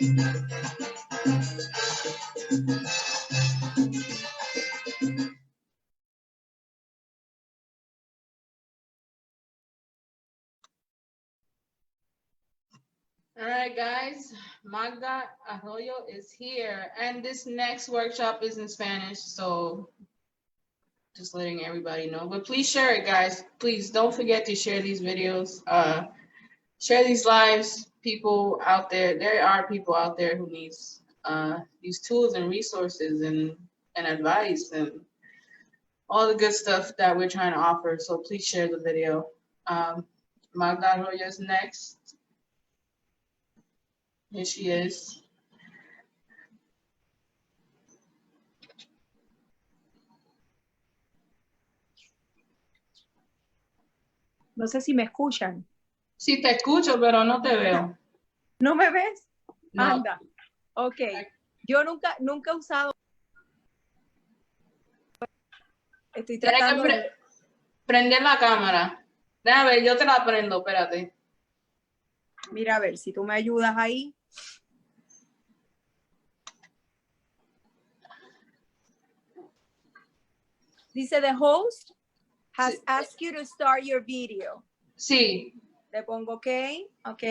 All right, guys, Magda Arroyo is here, and this next workshop is in Spanish, so just letting everybody know. But please share it, guys. Please don't forget to share these videos, share these lives. People out there, there are people out there who needs these tools and resources and advice and all the good stuff that we're trying to offer. So please share the video. Magda Arroyo is next. Here she is. No sé si me escuchan. Sí, te escucho, pero no te veo. ¿No me ves? No. Anda. Ok. Yo nunca he usado. Estoy tratando de prender la cámara. Déjame ver, yo te la prendo, espérate. Mira, a ver, si tú me ayudas ahí. Dice, the host has asked you to start your video. Sí. Le pongo ok, ok.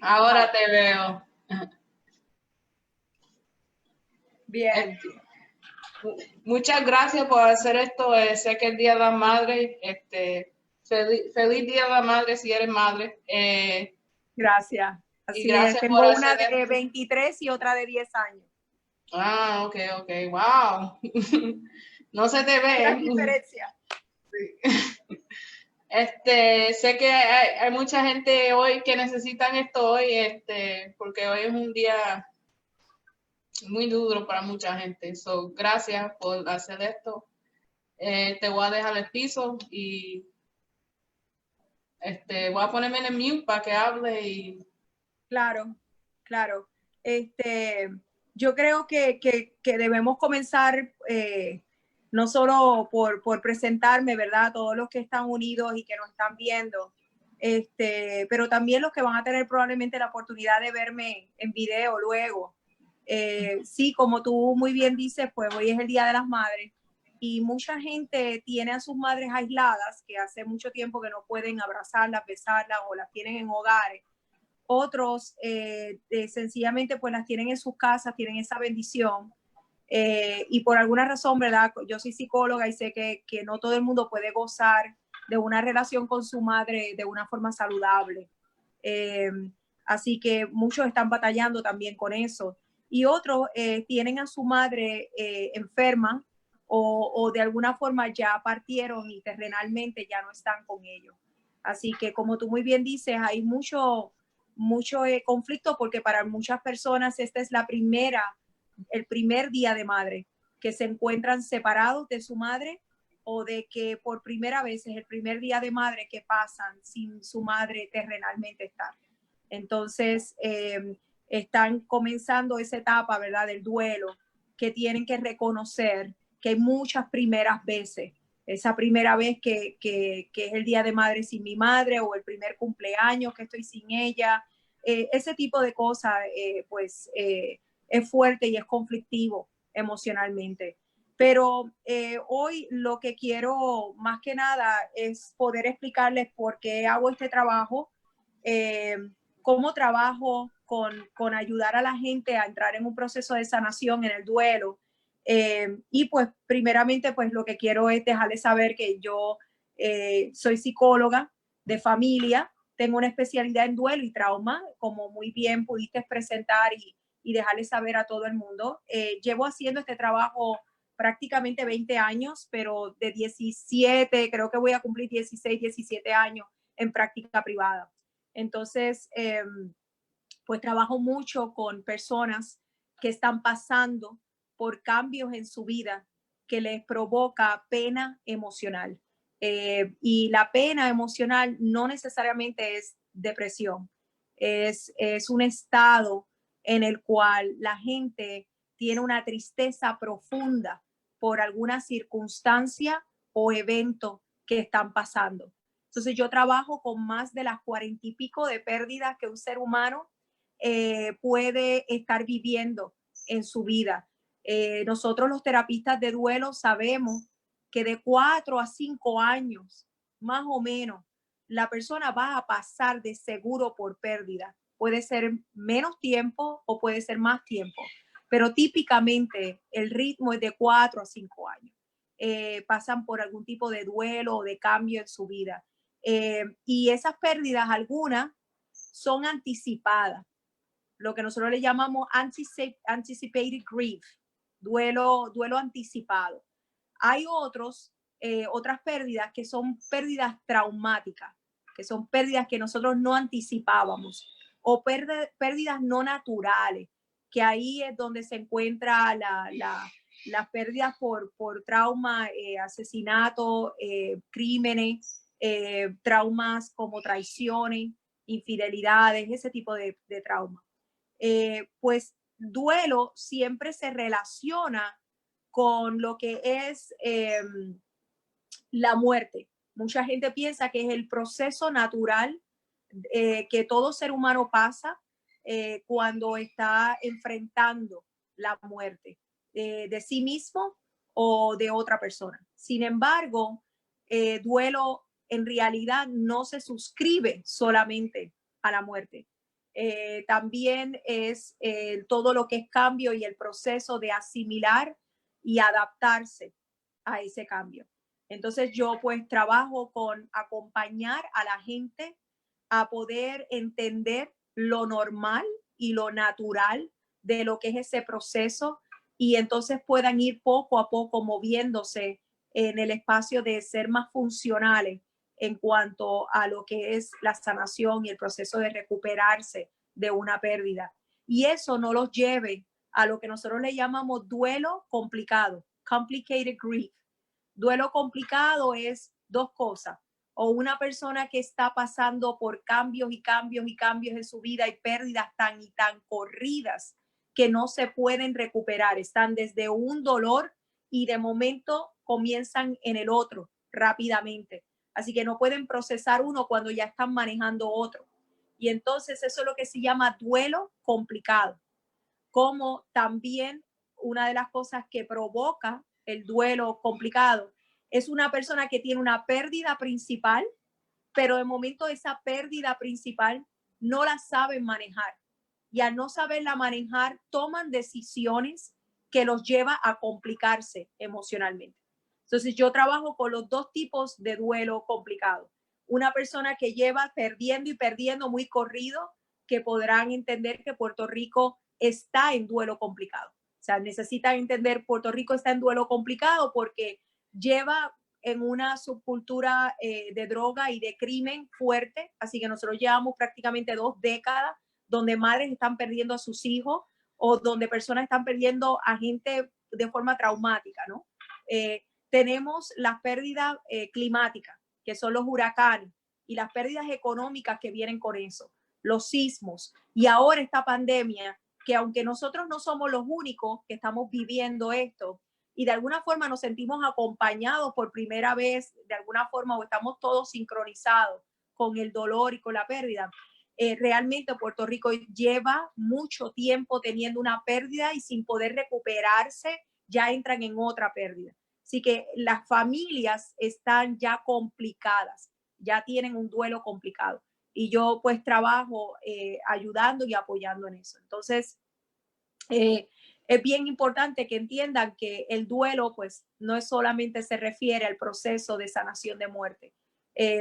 Ahora te veo. Bien. Muchas gracias por hacer esto. Sé que el Día de la Madre, feliz Día de la Madre si eres madre. Gracias. Así gracias es. Tengo por una hacer de esto. 23 y otra de 10 años. Ah, ok, wow. No se te ve. Gran diferencia. Sí. Sé que hay mucha gente hoy que necesitan esto hoy, porque hoy es un día muy duro para mucha gente. So, gracias por hacer esto. Te voy a dejar el piso y voy a ponerme en el mute para que hable y... Claro, claro. Yo creo que debemos comenzar no solo por presentarme, ¿verdad? Todos los que están unidos y que nos están viendo, pero también los que van a tener probablemente la oportunidad de verme en video luego. Sí, como tú muy bien dices, pues hoy es el Día de las Madres y mucha gente tiene a sus madres aisladas que hace mucho tiempo que no pueden abrazarlas, besarlas o las tienen en hogares. Otros sencillamente pues las tienen en sus casas, tienen esa bendición y por alguna razón, ¿verdad? Yo soy psicóloga y sé que no todo el mundo puede gozar de una relación con su madre de una forma saludable. Así que muchos están batallando también con eso. Y otros tienen a su madre enferma o de alguna forma ya partieron y terrenalmente ya no están con ellos. Así que como tú muy bien dices, hay mucho conflicto porque para muchas personas esta es el primer día de madre, que se encuentran separados de su madre o de que por primera vez es el primer día de madre que pasan sin su madre terrenalmente estar. Entonces, están comenzando esa etapa, ¿verdad?, del duelo, que tienen que reconocer que hay muchas primeras veces. Esa primera vez que es el día de madre sin mi madre o el primer cumpleaños que estoy sin ella. Ese tipo de cosas, pues, es fuerte y es conflictivo emocionalmente. Pero hoy lo que quiero más que nada es poder explicarles por qué hago este trabajo, cómo trabajo con ayudar a la gente a entrar en un proceso de sanación en el duelo. Y pues primeramente pues lo que quiero es dejarles saber que yo soy psicóloga de familia, tengo una especialidad en duelo y trauma, como muy bien pudiste presentar y dejarles saber a todo el mundo. Llevo haciendo este trabajo prácticamente 20 años, pero de 17, creo que voy a cumplir 16, 17 años en práctica privada. Entonces, pues trabajo mucho con personas que están pasando por cambios en su vida que les provoca pena emocional. Y la pena emocional no necesariamente es depresión, es un estado en el cual la gente tiene una tristeza profunda por alguna circunstancia o evento que están pasando. Entonces yo trabajo con más de las 40 y pico de pérdidas que un ser humano puede estar viviendo en su vida. Nosotros los terapistas de duelo sabemos que de 4 a 5 años, más o menos, la persona va a pasar de seguro por pérdida. Puede ser menos tiempo o puede ser más tiempo, pero típicamente el ritmo es de 4 a 5 años. Pasan por algún tipo de duelo o de cambio en su vida. Y esas pérdidas, algunas son anticipadas, lo que nosotros le llamamos anticipated grief, duelo anticipado. Hay otras pérdidas que son pérdidas traumáticas, que son pérdidas que nosotros no anticipábamos, o pérdidas no naturales, que ahí es donde se encuentra las pérdidas por trauma, asesinato, crímenes, traumas como traiciones, infidelidades, ese tipo de trauma. Pues duelo siempre se relaciona con lo que es la muerte. Mucha gente piensa que es el proceso natural que todo ser humano pasa cuando está enfrentando la muerte de sí mismo o de otra persona. Sin embargo, duelo en realidad no se suscribe solamente a la muerte. También es todo lo que es cambio y el proceso de asimilar y adaptarse a ese cambio. Entonces yo pues trabajo con acompañar a la gente a poder entender lo normal y lo natural de lo que es ese proceso y entonces puedan ir poco a poco moviéndose en el espacio de ser más funcionales en cuanto a lo que es la sanación y el proceso de recuperarse de una pérdida. Y eso no los lleve a lo que nosotros le llamamos duelo complicado, complicated grief. Duelo complicado es dos cosas: o una persona que está pasando por cambios y cambios y cambios en su vida y pérdidas tan y tan corridas que no se pueden recuperar. Están desde un dolor y de momento comienzan en el otro rápidamente. Así que no pueden procesar uno cuando ya están manejando otro. Y entonces eso es lo que se llama duelo complicado. Como también una de las cosas que provoca el duelo complicado es una persona que tiene una pérdida principal, pero de momento esa pérdida principal no la saben manejar. Y al no saberla manejar, toman decisiones que los lleva a complicarse emocionalmente. Entonces yo trabajo con los dos tipos de duelo complicado. Una persona que lleva perdiendo y perdiendo muy corrido, que podrán entender que Puerto Rico está en duelo complicado. O sea, necesitan entender Puerto Rico está en duelo complicado porque lleva en una subcultura de droga y de crimen fuerte. Así que nosotros llevamos prácticamente 2 décadas donde madres están perdiendo a sus hijos o donde personas están perdiendo a gente de forma traumática, ¿no? Tenemos las pérdidas climáticas, que son los huracanes, y las pérdidas económicas que vienen con eso, los sismos, y ahora esta pandemia, que aunque nosotros no somos los únicos que estamos viviendo esto, y de alguna forma nos sentimos acompañados por primera vez, de alguna forma, o estamos todos sincronizados con el dolor y con la pérdida. Realmente Puerto Rico lleva mucho tiempo teniendo una pérdida y sin poder recuperarse, ya entran en otra pérdida. Así que las familias están ya complicadas, ya tienen un duelo complicado. Y yo pues trabajo ayudando y apoyando en eso. Entonces, es bien importante que entiendan que el duelo pues no es solamente se refiere al proceso de sanación de muerte,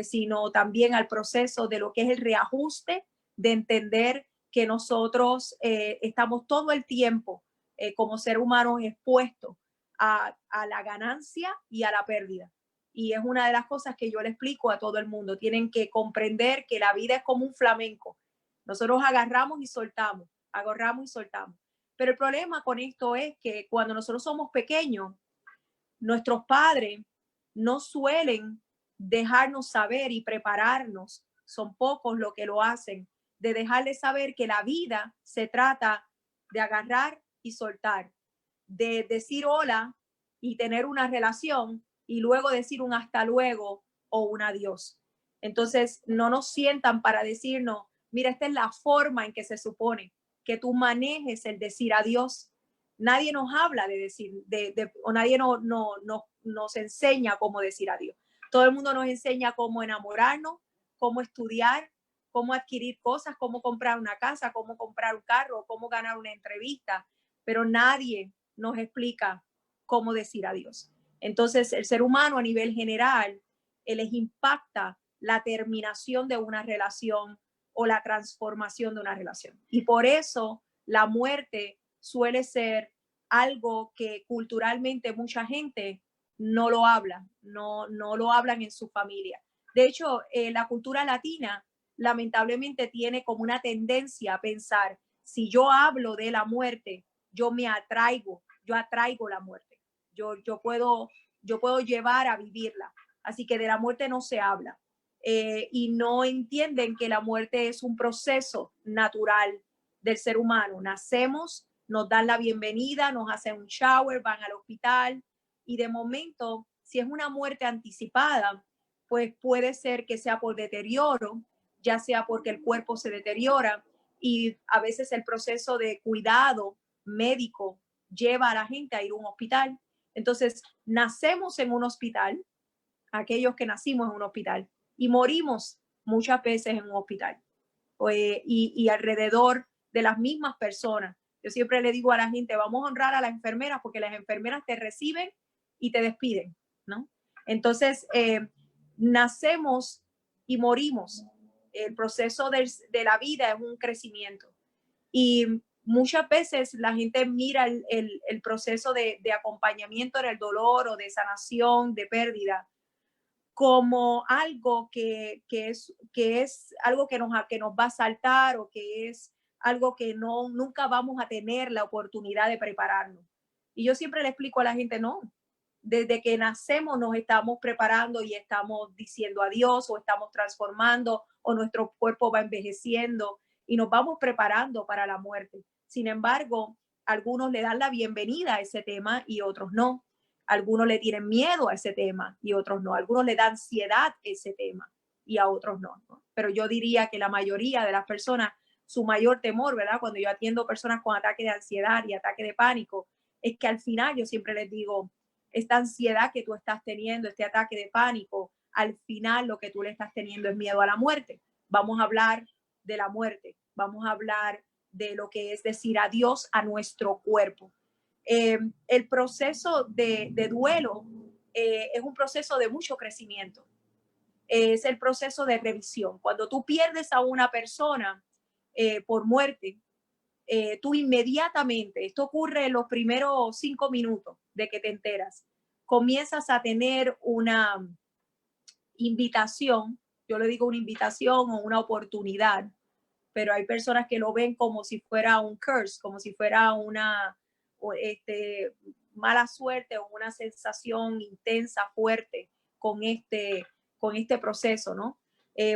sino también al proceso de lo que es el reajuste, de entender que nosotros estamos todo el tiempo como ser humanos expuestos a la ganancia y a la pérdida. Y es una de las cosas que yo le explico a todo el mundo. Tienen que comprender que la vida es como un flamenco. Nosotros agarramos y soltamos, agarramos y soltamos. Pero el problema con esto es que cuando nosotros somos pequeños, nuestros padres no suelen dejarnos saber y prepararnos, son pocos los que lo hacen, de dejarles saber que la vida se trata de agarrar y soltar, de decir hola y tener una relación y luego decir un hasta luego o un adiós. Entonces no nos sientan para decirnos, Mira, esta es la forma en que se supone que tú manejes el decir adiós. Nadie nos habla de decir, o nadie nos enseña cómo decir adiós. Todo el mundo nos enseña cómo enamorarnos, cómo estudiar, cómo adquirir cosas, cómo comprar una casa, cómo comprar un carro, cómo ganar una entrevista, pero nadie nos explica cómo decir adiós. Entonces, el ser humano a nivel general, les impacta la terminación de una relación o la transformación de una relación. Y por eso la muerte suele ser algo que culturalmente mucha gente no lo habla, no lo hablan en su familia. De hecho, la cultura latina lamentablemente tiene como una tendencia a pensar, si yo hablo de la muerte, yo atraigo la muerte. Yo puedo llevar a vivirla. Así que de la muerte no se habla. Y no entienden que la muerte es un proceso natural del ser humano. Nacemos, nos dan la bienvenida, nos hacen un shower, van al hospital y de momento, si es una muerte anticipada, pues puede ser que sea por deterioro, ya sea porque el cuerpo se deteriora y a veces el proceso de cuidado médico lleva a la gente a ir a un hospital. Entonces, nacemos en un hospital, aquellos que nacimos en un hospital, y morimos muchas veces en un hospital y alrededor de las mismas personas. Yo siempre le digo a la gente, vamos a honrar a las enfermeras porque las enfermeras te reciben y te despiden, ¿no? Entonces, nacemos y morimos. El proceso de la vida es un crecimiento. Y muchas veces la gente mira el proceso de acompañamiento en el dolor o de sanación, de pérdida, como algo que es algo que nos va a saltar o que es algo que nunca vamos a tener la oportunidad de prepararnos. Y yo siempre le explico a la gente, no, desde que nacemos nos estamos preparando y estamos diciendo adiós o estamos transformando o nuestro cuerpo va envejeciendo y nos vamos preparando para la muerte. Sin embargo, algunos le dan la bienvenida a ese tema y otros no. Algunos le tienen miedo a ese tema y otros no. Algunos le dan ansiedad a ese tema y a otros no, ¿no? Pero yo diría que la mayoría de las personas, su mayor temor, ¿verdad? Cuando yo atiendo personas con ataque de ansiedad y ataque de pánico, es que al final yo siempre les digo, esta ansiedad que tú estás teniendo, este ataque de pánico, al final lo que tú le estás teniendo es miedo a la muerte. Vamos a hablar de la muerte, vamos a hablar de lo que es decir adiós a nuestro cuerpo. El proceso de duelo es un proceso de mucho crecimiento. Es el proceso de revisión. Cuando tú pierdes a una persona por muerte, tú inmediatamente, esto ocurre en los primeros 5 minutos de que te enteras, comienzas a tener una invitación, yo le digo una invitación o una oportunidad, pero hay personas que lo ven como si fuera un curse, como si fuera una mala suerte o una sensación intensa, fuerte con este proceso, ¿no?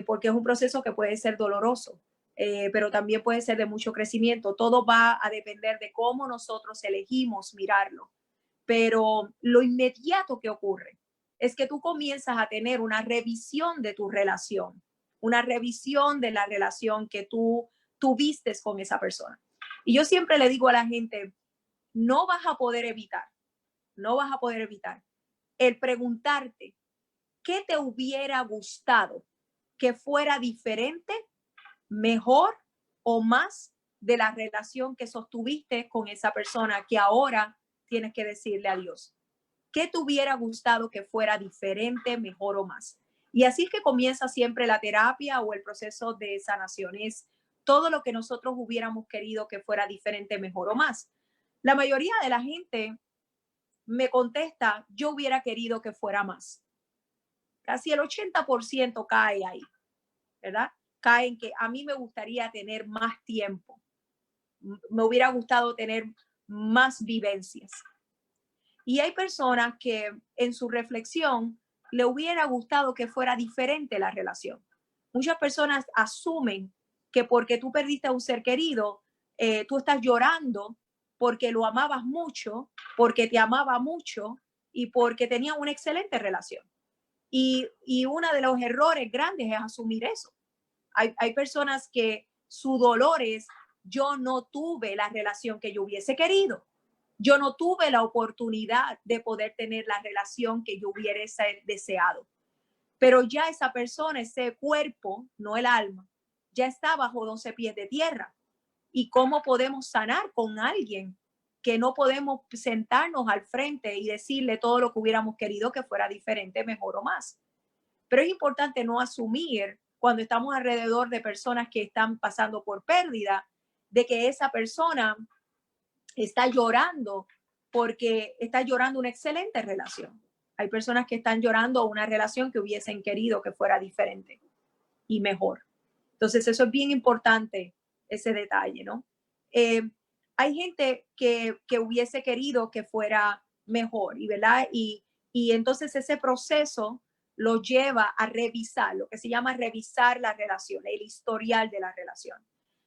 Porque es un proceso que puede ser doloroso, pero también puede ser de mucho crecimiento. Todo va a depender de cómo nosotros elegimos mirarlo. Pero lo inmediato que ocurre es que tú comienzas a tener una revisión de tu relación, una revisión de la relación que tú tuviste con esa persona. Y yo siempre le digo a la gente, no vas a poder evitar el preguntarte qué te hubiera gustado que fuera diferente, mejor o más de la relación que sostuviste con esa persona que ahora tienes que decirle adiós. ¿Qué te hubiera gustado que fuera diferente, mejor o más? Y así es que comienza siempre la terapia o el proceso de sanación. Es todo lo que nosotros hubiéramos querido que fuera diferente, mejor o más. La mayoría de la gente me contesta, yo hubiera querido que fuera más. Casi el 80% cae ahí, ¿verdad? Cae en que a mí me gustaría tener más tiempo. Me hubiera gustado tener más vivencias. Y hay personas que en su reflexión le hubiera gustado que fuera diferente la relación. Muchas personas asumen que porque tú perdiste a un ser querido, tú estás llorando porque lo amabas mucho, porque te amaba mucho y porque tenía una excelente relación. Y uno de los errores grandes es asumir eso. Hay personas que su dolor es, yo no tuve la relación que yo hubiese querido. Yo no tuve la oportunidad de poder tener la relación que yo hubiese deseado. Pero ya esa persona, ese cuerpo, no el alma, ya está bajo 12 pies de tierra. ¿Y cómo podemos sanar con alguien que no podemos sentarnos al frente y decirle todo lo que hubiéramos querido que fuera diferente, mejor o más? Pero es importante no asumir cuando estamos alrededor de personas que están pasando por pérdida, de que esa persona está llorando porque está llorando una excelente relación. Hay personas que están llorando una relación que hubiesen querido que fuera diferente y mejor. Entonces, eso es bien importante, ese detalle, ¿no? Hay gente que hubiese querido que fuera mejor, y ¿verdad? Y entonces ese proceso lo lleva a revisar, lo que se llama revisar la relación, el historial de la relación.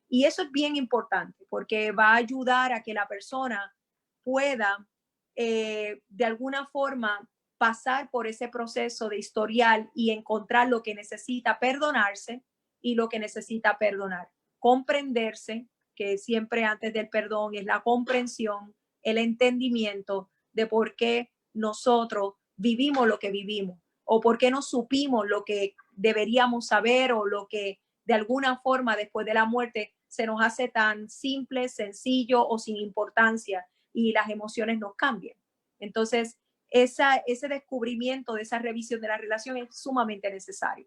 Y eso es bien importante porque va a ayudar a que la persona pueda de alguna forma pasar por ese proceso de historial y encontrar lo que necesita perdonarse y lo que necesita perdonar. Comprenderse, que siempre antes del perdón es la comprensión, el entendimiento de por qué nosotros vivimos lo que vivimos o por qué no supimos lo que deberíamos saber o lo que de alguna forma después de la muerte se nos hace tan simple, sencillo o sin importancia y las emociones nos cambian. Entonces, ese descubrimiento de esa revisión de la relación es sumamente necesario.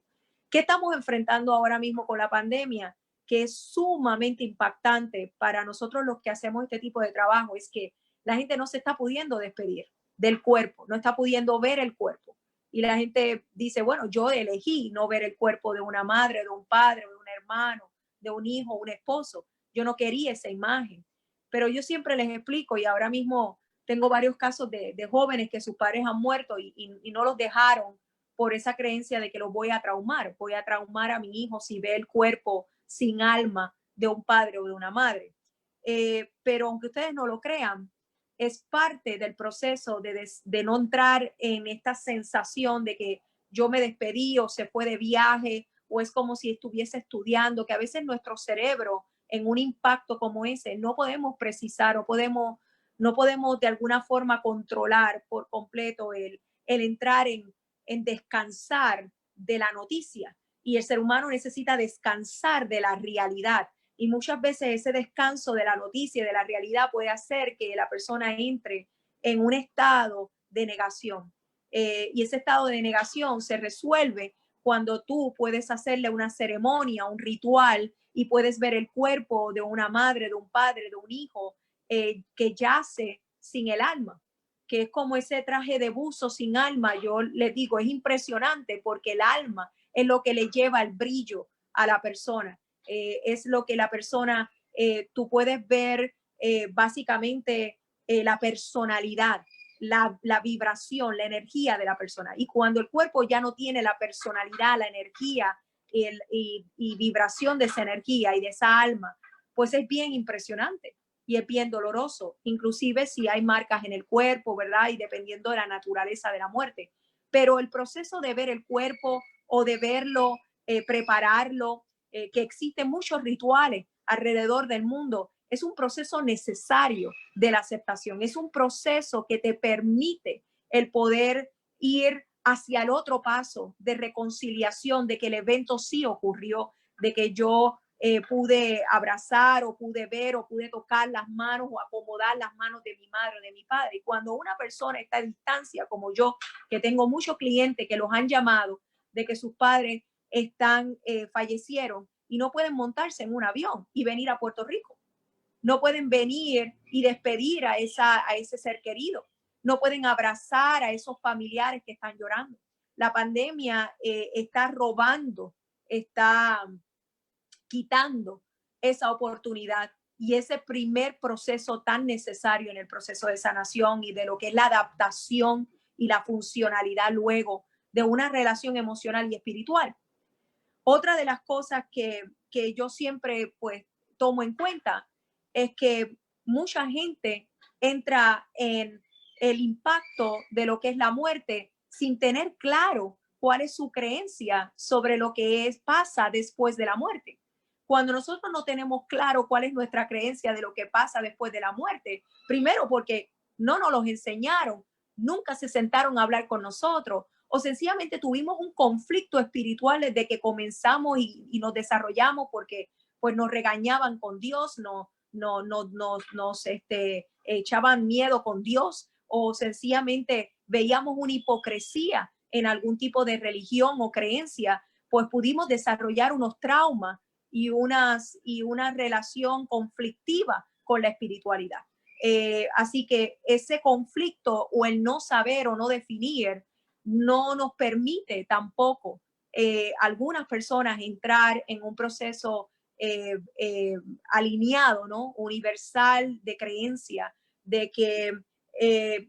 ¿Qué estamos enfrentando ahora mismo con la pandemia? Que es sumamente impactante para nosotros los que hacemos este tipo de trabajo, es que la gente no se está pudiendo despedir del cuerpo, no está pudiendo ver el cuerpo. Y la gente dice, bueno, yo elegí no ver el cuerpo de una madre, de un padre, de un hermano, de un hijo, un esposo. Yo no quería esa imagen. Pero yo siempre les explico, y ahora mismo tengo varios casos de jóvenes que sus padres han muerto y no los dejaron por esa creencia de que los voy a traumar a mi hijo si ve el cuerpo sin alma de un padre o de una madre. Pero aunque ustedes no lo crean, es parte del proceso de no entrar en esta sensación de que yo me despedí o se fue de viaje o es como si estuviese estudiando, que a veces nuestro cerebro en un impacto como ese no podemos precisar o no podemos de alguna forma controlar por completo el entrar en descansar de la noticia. Y el ser humano necesita descansar de la realidad. Y muchas veces ese descanso de la noticia y de la realidad puede hacer que la persona entre en un estado de negación. Y ese estado de negación se resuelve cuando tú puedes hacerle una ceremonia, un ritual, y puedes ver el cuerpo de una madre, de un padre, de un hijo que yace sin el alma, que es como ese traje de buzo sin alma. Yo les digo, es impresionante porque el alma es lo que le lleva el brillo a la persona. Es lo que la persona, tú puedes ver básicamente la personalidad, la vibración, la energía de la persona. Y cuando el cuerpo ya no tiene la personalidad, la energía y vibración de esa energía y de esa alma, pues es bien impresionante y es bien doloroso, inclusive si hay marcas en el cuerpo, ¿verdad? Y dependiendo de la naturaleza de la muerte. Pero el proceso de ver el cuerpo o de verlo, prepararlo, que existen muchos rituales alrededor del mundo, es un proceso necesario de la aceptación, es un proceso que te permite el poder ir hacia el otro paso de reconciliación, de que el evento sí ocurrió, de que yo pude abrazar o pude ver o pude tocar las manos o acomodar las manos de mi madre o de mi padre. Y cuando una persona está a distancia, como yo, que tengo muchos clientes que los han llamado de que sus padres fallecieron y no pueden montarse en un avión y venir a Puerto Rico. No pueden venir y despedir a ese ser querido. No pueden abrazar a esos familiares que están llorando. La pandemia está robando, está quitando esa oportunidad y ese primer proceso tan necesario en el proceso de sanación y de lo que es la adaptación y la funcionalidad luego de una relación emocional y espiritual. Otra de las cosas que yo siempre pues tomo en cuenta es que mucha gente entra en el impacto de lo que es la muerte sin tener claro cuál es su creencia sobre lo que pasa después de la muerte. cuando nosotros no tenemos claro cuál es nuestra creencia de lo que pasa después de la muerte, primero porque no nos los enseñaron, nunca se sentaron a hablar con nosotros, o sencillamente tuvimos un conflicto espiritual desde que comenzamos y nos desarrollamos porque pues nos regañaban con Dios, nos echaban miedo con Dios, o sencillamente veíamos una hipocresía en algún tipo de religión o creencia, pues pudimos desarrollar unos traumas y una relación conflictiva con la espiritualidad. Así que ese conflicto o el no saber o no definir no nos permite tampoco algunas personas entrar en un proceso alineado, ¿no? Universal de creencia, de que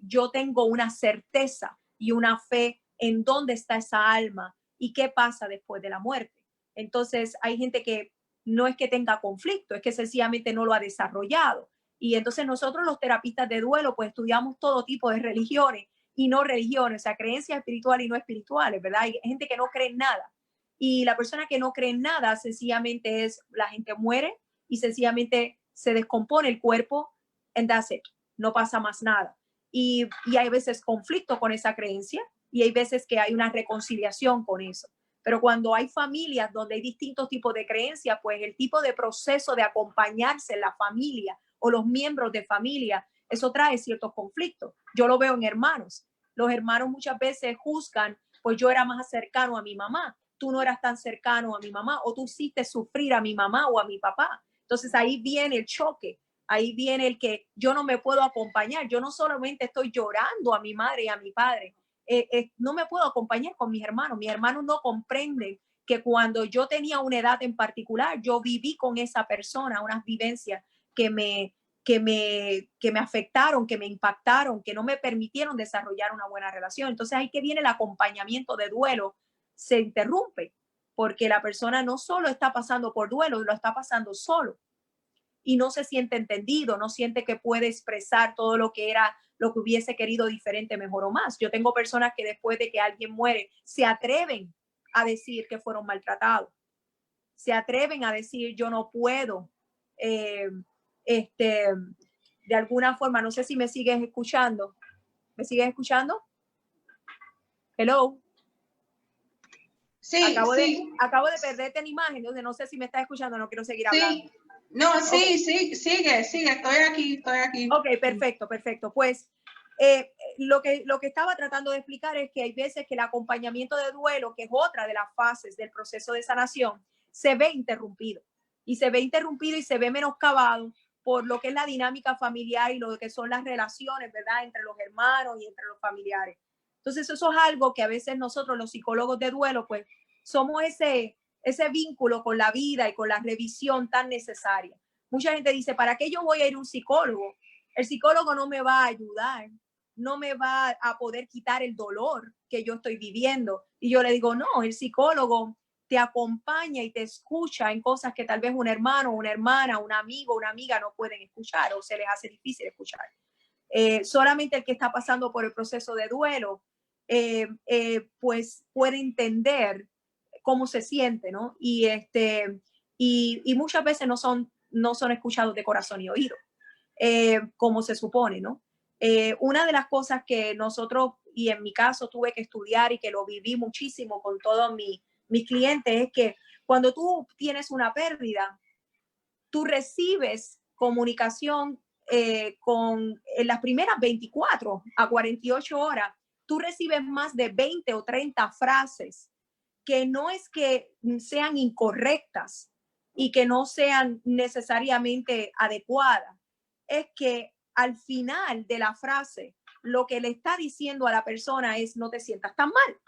yo tengo una certeza y una fe en dónde está esa alma y qué pasa después de la muerte. Entonces hay gente que no es que tenga conflicto, es que sencillamente no lo ha desarrollado. Y entonces nosotros los terapistas de duelo pues estudiamos todo tipo de religiones y no religiones, o sea, creencias espirituales y no espirituales, ¿verdad? Hay gente que no cree en nada. Y la persona que no cree en nada sencillamente es, la gente muere y sencillamente se descompone el cuerpo and that's it. No pasa más nada. Y hay veces conflicto con esa creencia y hay veces que hay una reconciliación con eso. Pero cuando hay familias donde hay distintos tipos de creencias, pues el tipo de proceso de acompañarse en la familia o los miembros de familia, eso trae ciertos conflictos. Yo lo veo en hermanos. Los hermanos muchas veces juzgan, pues yo era más cercano a mi mamá, tú no eras tan cercano a mi mamá, o tú hiciste sufrir a mi mamá o a mi papá. Entonces ahí viene el choque, ahí viene el que yo no me puedo acompañar. Yo no solamente estoy llorando a mi madre y a mi padre, no me puedo acompañar con mis hermanos. Mis hermanos no comprenden que cuando yo tenía una edad en particular, yo viví con esa persona unas vivencias que me afectaron, que me impactaron, que no me permitieron desarrollar una buena relación. Entonces ahí que viene el acompañamiento de duelo, se interrumpe, porque la persona no solo está pasando por duelo, lo está pasando solo y no se siente entendido, no siente que puede expresar todo lo que era, lo que hubiese querido diferente, mejor o más. Yo tengo personas que después de que alguien muere se atreven a decir que fueron maltratados, se atreven a decir yo no puedo, de alguna forma, no sé si me sigues escuchando. ¿Me sigues escuchando? Hello. Sí, acabo de perderte en imagen, entonces no sé si me estás escuchando, no quiero seguir hablando. Sí, no, sí, okay. sigue, estoy aquí. Ok, perfecto. Pues lo que estaba tratando de explicar es que hay veces que el acompañamiento de duelo, que es otra de las fases del proceso de sanación, se ve interrumpido. Y se ve menoscabado por lo que es la dinámica familiar y lo que son las relaciones, ¿verdad? Entre los hermanos y entre los familiares. Entonces eso es algo que a veces nosotros los psicólogos de duelo, pues somos ese vínculo con la vida y con la revisión tan necesaria. Mucha gente dice, ¿para qué yo voy a ir a un psicólogo? El psicólogo no me va a ayudar, no me va a poder quitar el dolor que yo estoy viviendo. Y yo le digo, no, el psicólogo te acompaña y te escucha en cosas que tal vez un hermano, una hermana, un amigo, una amiga no pueden escuchar o se les hace difícil escuchar. Solamente el que está pasando por el proceso de duelo, pues puede entender cómo se siente, ¿no? Y muchas veces no son escuchados de corazón y oído, como se supone, ¿no? Una de las cosas que nosotros, y en mi caso tuve que estudiar y que lo viví muchísimo con todos mis clientes, es que cuando tú tienes una pérdida, tú recibes comunicación en las primeras 24 a 48 horas, tú recibes más de 20 o 30 frases que no es que sean incorrectas y que no sean necesariamente adecuadas, es que al final de la frase lo que le está diciendo a la persona es no te sientas tan mal.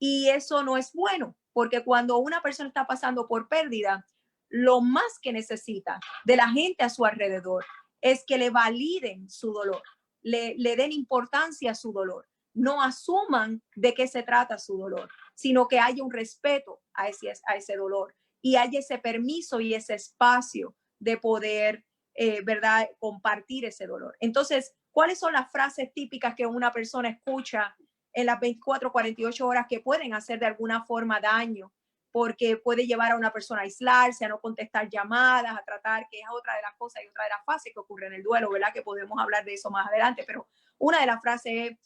Y eso no es bueno, porque cuando una persona está pasando por pérdida, lo más que necesita de la gente a su alrededor es que le validen su dolor, le den importancia a su dolor, no asuman de qué se trata su dolor, sino que haya un respeto a ese dolor y haya ese permiso y ese espacio de poder, ¿verdad?, compartir ese dolor. Entonces, ¿cuáles son las frases típicas que una persona escucha en las 24, 48 horas que pueden hacer de alguna forma daño porque puede llevar a una persona a aislarse, a no contestar llamadas, a tratar, que es otra de las cosas y otra de las fases que ocurre en el duelo, ¿verdad? Que podemos hablar de eso más adelante, pero una de las frases es,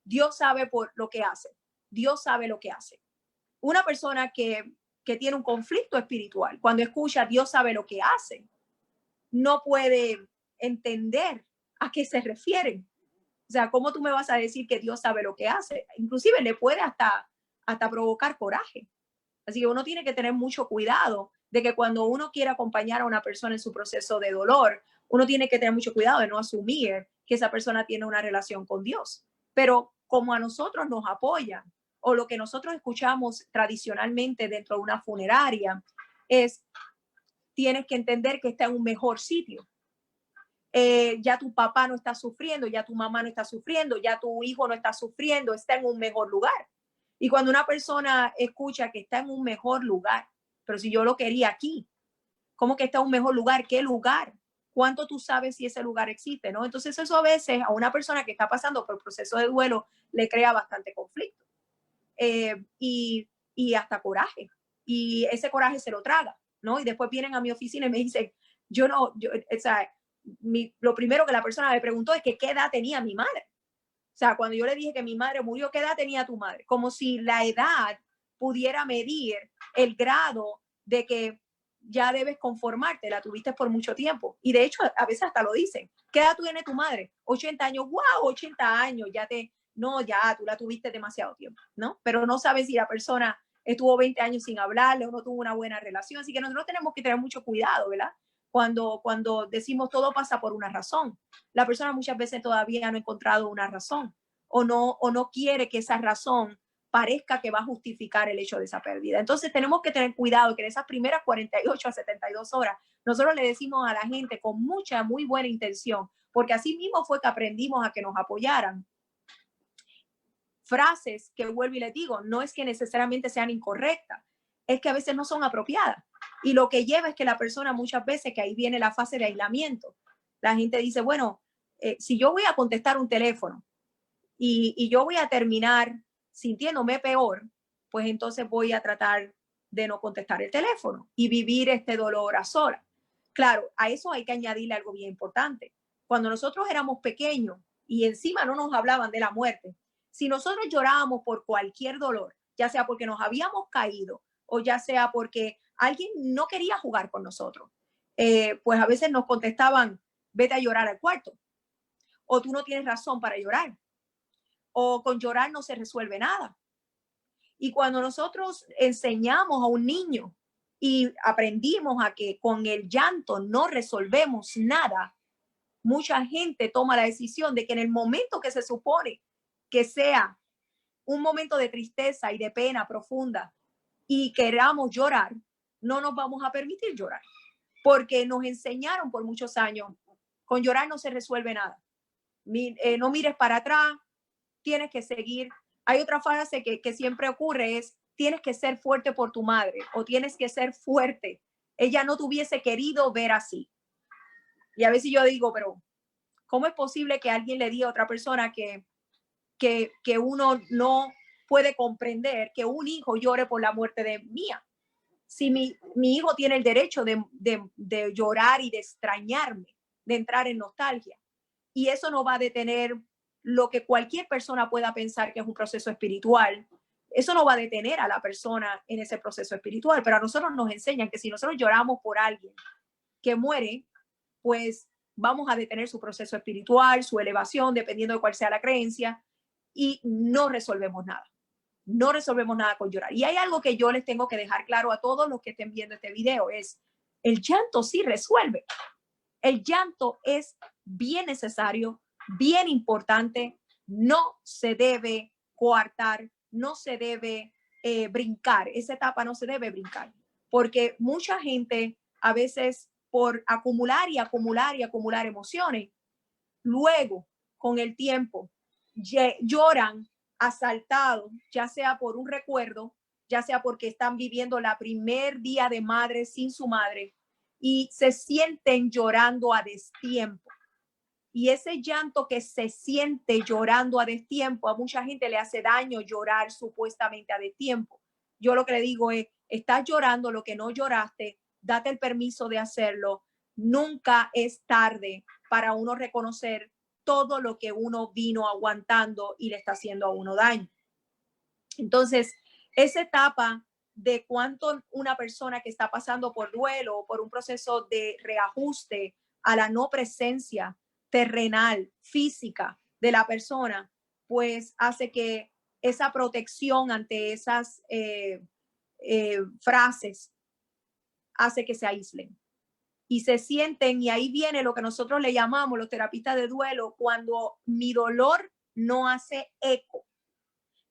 Dios sabe por lo que hace, Dios sabe lo que hace. Una persona que tiene un conflicto espiritual, cuando escucha Dios sabe lo que hace, no puede entender a qué se refieren. O sea, ¿cómo tú me vas a decir que Dios sabe lo que hace? Inclusive le puede hasta provocar coraje. Así que uno tiene que tener mucho cuidado de que cuando uno quiere acompañar a una persona en su proceso de dolor, uno tiene que tener mucho cuidado de no asumir que esa persona tiene una relación con Dios. Pero como a nosotros nos apoyan, o lo que nosotros escuchamos tradicionalmente dentro de una funeraria, es, tienes que entender que está en un mejor sitio. Ya tu papá no está sufriendo, ya tu mamá no está sufriendo, ya tu hijo no está sufriendo, está en un mejor lugar. Y cuando una persona escucha que está en un mejor lugar, pero si yo lo quería aquí, ¿cómo que está en un mejor lugar? ¿Qué lugar? ¿Cuánto tú sabes si ese lugar existe? ¿No? Entonces eso a veces a una persona que está pasando por el proceso de duelo le crea bastante conflicto y hasta coraje. Y ese coraje se lo traga, ¿no? Y después vienen a mi oficina y me dicen, o sea, lo primero que la persona me preguntó es que qué edad tenía mi madre. O sea, cuando yo le dije que mi madre murió, ¿qué edad tenía tu madre? Como si la edad pudiera medir el grado de que ya debes conformarte, la tuviste por mucho tiempo. Y de hecho, a veces hasta lo dicen. ¿Qué edad tiene tu madre? 80 años. ¡Wow! 80 años. No, ya tú la tuviste demasiado tiempo, ¿no? Pero no sabes si la persona estuvo 20 años sin hablarle o no tuvo una buena relación. Así que nosotros tenemos que tener mucho cuidado, ¿verdad? Cuando decimos todo pasa por una razón. La persona muchas veces todavía no ha encontrado una razón o no quiere que esa razón parezca que va a justificar el hecho de esa pérdida. Entonces tenemos que tener cuidado que en esas primeras 48 a 72 horas nosotros le decimos a la gente con mucha, muy buena intención, porque así mismo fue que aprendimos a que nos apoyaran. Frases que vuelvo y les digo, no es que necesariamente sean incorrectas, es que a veces no son apropiadas. Y lo que lleva es que la persona muchas veces, que ahí viene la fase de aislamiento, la gente dice, bueno, si yo voy a contestar un teléfono y yo voy a terminar sintiéndome peor, pues entonces voy a tratar de no contestar el teléfono y vivir este dolor a solas. Claro, a eso hay que añadirle algo bien importante. Cuando nosotros éramos pequeños y encima no nos hablaban de la muerte, si nosotros llorábamos por cualquier dolor, ya sea porque nos habíamos caído o ya sea porque alguien no quería jugar con nosotros, pues a veces nos contestaban, vete a llorar al cuarto, o tú no tienes razón para llorar, o con llorar no se resuelve nada. Y cuando nosotros enseñamos a un niño y aprendimos a que con el llanto no resolvemos nada, mucha gente toma la decisión de que en el momento que se supone que sea un momento de tristeza y de pena profunda y queramos llorar, no nos vamos a permitir llorar, porque nos enseñaron por muchos años, con llorar no se resuelve nada. No mires para atrás, tienes que seguir. Hay otra frase que siempre ocurre, es tienes que ser fuerte por tu madre o tienes que ser fuerte. Ella no te hubiese querido ver así. Y a veces yo digo, pero ¿cómo es posible que alguien le diga a otra persona que uno no puede comprender que un hijo llore por la muerte de mía? Si mi hijo tiene el derecho de llorar y de extrañarme, de entrar en nostalgia. Y eso no va a detener lo que cualquier persona pueda pensar que es un proceso espiritual. Eso no va a detener a la persona en ese proceso espiritual, pero a nosotros nos enseñan que si nosotros lloramos por alguien que muere, pues vamos a detener su proceso espiritual, su elevación, dependiendo de cuál sea la creencia, y no resolvemos nada. No resolvemos nada con llorar. Y hay algo que yo les tengo que dejar claro a todos los que estén viendo este video, es el llanto sí resuelve. El llanto es bien necesario, bien importante, no se debe coartar, no se debe brincar, esa etapa no se debe brincar, porque mucha gente a veces por acumular y acumular y acumular emociones, luego con el tiempo lloran asaltados, ya sea por un recuerdo, ya sea porque están viviendo la primer día de madre sin su madre y se sienten llorando a destiempo. Y ese llanto que se siente llorando a destiempo, a mucha gente le hace daño llorar supuestamente a destiempo. Yo lo que le digo es, estás llorando lo que no lloraste, date el permiso de hacerlo. Nunca es tarde para uno reconocer todo lo que uno vino aguantando y le está haciendo a uno daño. Entonces, esa etapa de cuánto una persona que está pasando por duelo o por un proceso de reajuste a la no presencia terrenal, física de la persona, pues hace que esa protección ante esas frases hace que se aíslen y se sienten, y ahí viene lo que nosotros le llamamos los terapistas de duelo, cuando mi dolor no hace eco,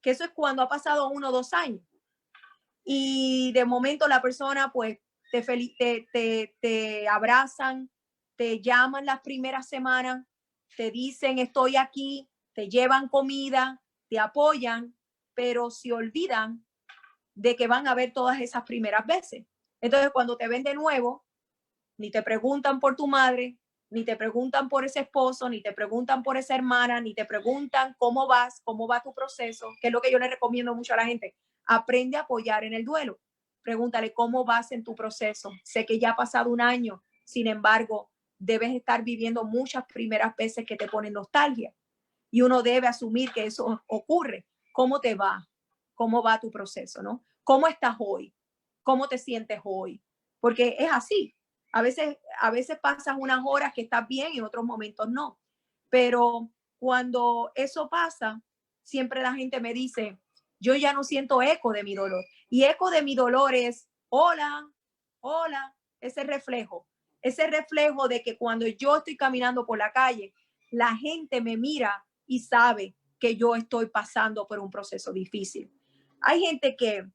que eso es cuando ha pasado 1 o 2 años y de momento la persona pues te abrazan, te llaman las primeras semanas, te dicen estoy aquí, te llevan comida, te apoyan, pero se olvidan de que van a ver todas esas primeras veces. Entonces cuando te ven de nuevo, ni te preguntan por tu madre, ni te preguntan por ese esposo, ni te preguntan por esa hermana, ni te preguntan cómo vas, cómo va tu proceso, que es lo que yo le recomiendo mucho a la gente. Aprende a apoyar en el duelo. Pregúntale cómo vas en tu proceso. Sé que ya ha pasado 1 año, sin embargo, debes estar viviendo muchas primeras veces que te ponen nostalgia y uno debe asumir que eso ocurre. ¿Cómo te va? ¿Cómo va tu proceso? ¿No? ¿Cómo estás hoy? ¿Cómo te sientes hoy? Porque es así. A veces pasas unas horas que estás bien y en otros momentos no. Pero cuando eso pasa, siempre la gente me dice, yo ya no siento eco de mi dolor. Y eco de mi dolor es, hola, hola, ese reflejo de que cuando yo estoy caminando por la calle, la gente me mira y sabe que yo estoy pasando por un proceso difícil. Hay gente que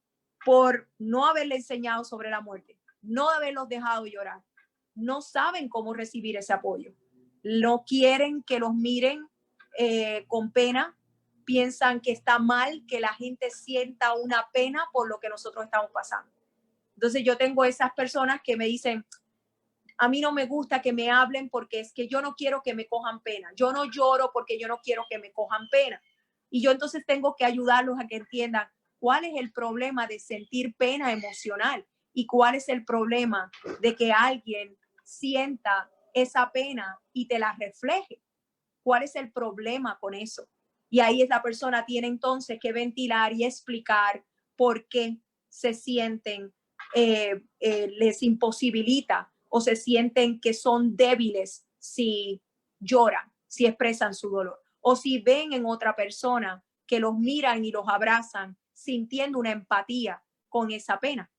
por no haberle enseñado sobre la muerte, no haberlos dejado llorar, no saben cómo recibir ese apoyo. No quieren que los miren con pena, piensan que está mal que la gente sienta una pena por lo que nosotros estamos pasando. Entonces yo tengo esas personas que me dicen, a mí no me gusta que me hablen porque es que yo no quiero que me cojan pena. Yo no lloro porque yo no quiero que me cojan pena. Y yo entonces tengo que ayudarlos a que entiendan cuál es el problema de sentir pena emocional y cuál es el problema de que alguien sienta esa pena y te la refleje. ¿Cuál es el problema con eso? Y ahí es la persona tiene entonces que ventilar y explicar por qué se sienten, les imposibilita o se sienten que son débiles si lloran, si expresan su dolor o si ven en otra persona que los miran y los abrazan sintiendo una empatía con esa pena.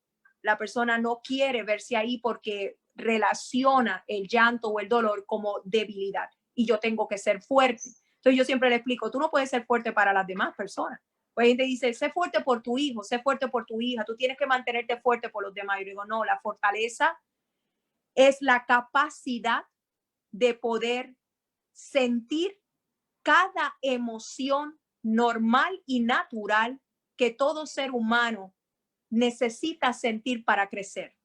La persona no quiere verse ahí porque relaciona el llanto o el dolor como debilidad y yo tengo que ser fuerte. Entonces yo siempre le explico, tú no puedes ser fuerte para las demás personas. Pues gente dice, sé fuerte por tu hijo, sé fuerte por tu hija, tú tienes que mantenerte fuerte por los demás. Yo digo, no, la fortaleza es la capacidad de poder sentir cada emoción normal y natural que todo ser humano necesita sentir para crecer.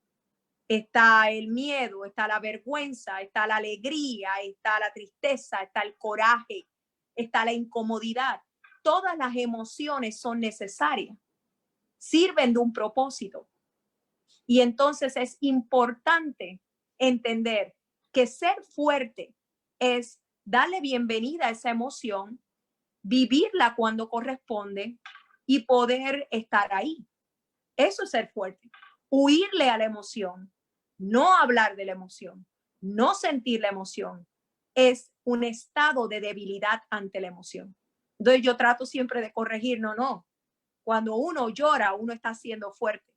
Está el miedo, está la vergüenza, está la alegría, está la tristeza, está el coraje, está la incomodidad. Todas las emociones son necesarias, sirven de un propósito. Y entonces es importante entender que ser fuerte es darle bienvenida a esa emoción, vivirla cuando corresponde y poder estar ahí. Eso es ser fuerte. Huirle a la emoción, no hablar de la emoción, no sentir la emoción, es un estado de debilidad ante la emoción. Entonces yo trato siempre de corregir, no. Cuando uno llora, uno está siendo fuerte.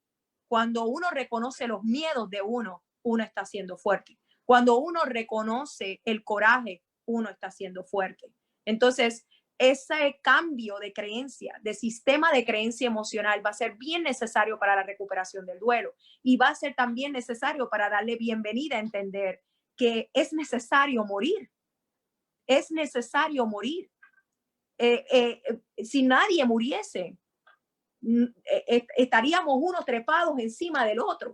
Cuando uno reconoce los miedos de uno, uno está siendo fuerte. Cuando uno reconoce el coraje, uno está siendo fuerte. Entonces, ese cambio de creencia, de sistema de creencia emocional va a ser bien necesario para la recuperación del duelo y va a ser también necesario para darle bienvenida a entender que es necesario morir. Es necesario morir. Si nadie muriese, estaríamos unos trepados encima del otro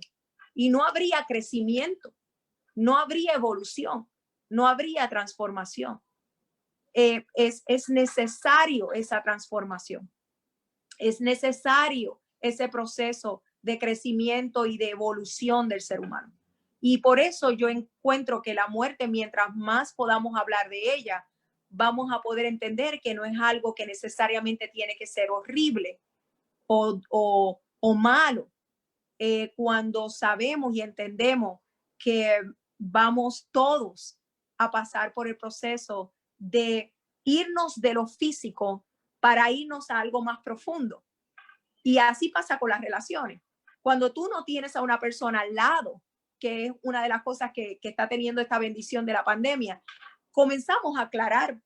y no habría crecimiento, no habría evolución, no habría transformación. Es necesario esa transformación, es necesario ese proceso de crecimiento y de evolución del ser humano. Y por eso yo encuentro que la muerte, mientras más podamos hablar de ella, vamos a poder entender que no es algo que necesariamente tiene que ser horrible o malo. Cuando sabemos y entendemos que vamos todos a pasar por el proceso de irnos de lo físico para irnos a algo más profundo. Y así pasa con las relaciones. Cuando tú no tienes a una persona al lado, que es una de las cosas que está teniendo esta bendición de la pandemia, comenzamos a aclarar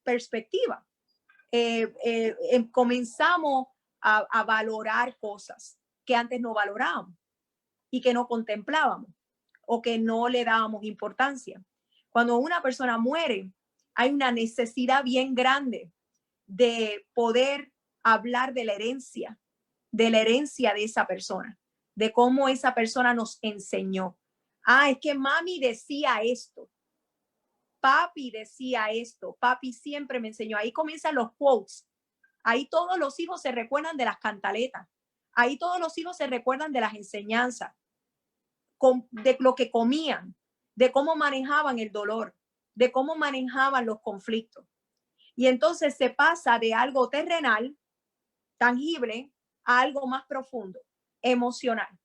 perspectiva. Comenzamos a valorar cosas que antes no valorábamos y que no contemplábamos o que no le dábamos importancia. Cuando una persona muere, hay una necesidad bien grande de poder hablar de la herencia de esa persona, de cómo esa persona nos enseñó. Es que mami decía esto, papi decía esto, papi siempre me enseñó. Ahí comienzan los quotes. Ahí todos los hijos se recuerdan de las cantaletas. Ahí todos los hijos se recuerdan de las enseñanzas, de lo que comían, de cómo manejaban el dolor, de cómo manejaban los conflictos. Y entonces se pasa de algo terrenal, tangible, a algo más profundo, emocional.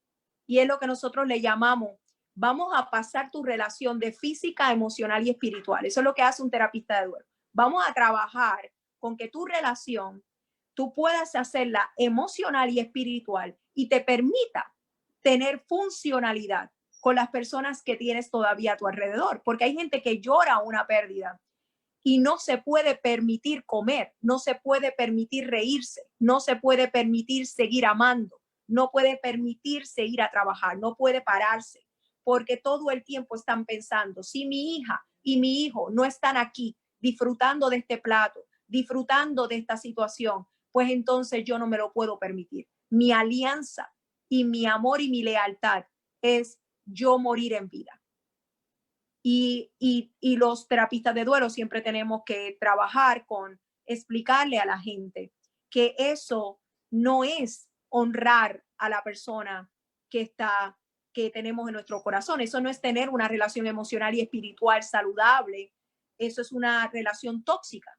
Y es lo que nosotros le llamamos, vamos a pasar tu relación de física, emocional y espiritual. Eso es lo que hace un terapista de duelo. Vamos a trabajar con que tu relación, tú puedas hacerla emocional y espiritual y te permita tener funcionalidad con las personas que tienes todavía a tu alrededor. Porque hay gente que llora una pérdida y no se puede permitir comer, no se puede permitir reírse, no se puede permitir seguir amando, no puede permitirse ir a trabajar, no puede pararse, porque todo el tiempo están pensando, si mi hija y mi hijo no están aquí disfrutando de este plato, disfrutando de esta situación, pues entonces yo no me lo puedo permitir. Mi alianza y mi amor y mi lealtad es yo morir en vida. Y los terapistas de duelo siempre tenemos que trabajar con explicarle a la gente que eso no es honrar a la persona que tenemos en nuestro corazón. Eso no es tener una relación emocional y espiritual saludable. Eso es una relación tóxica.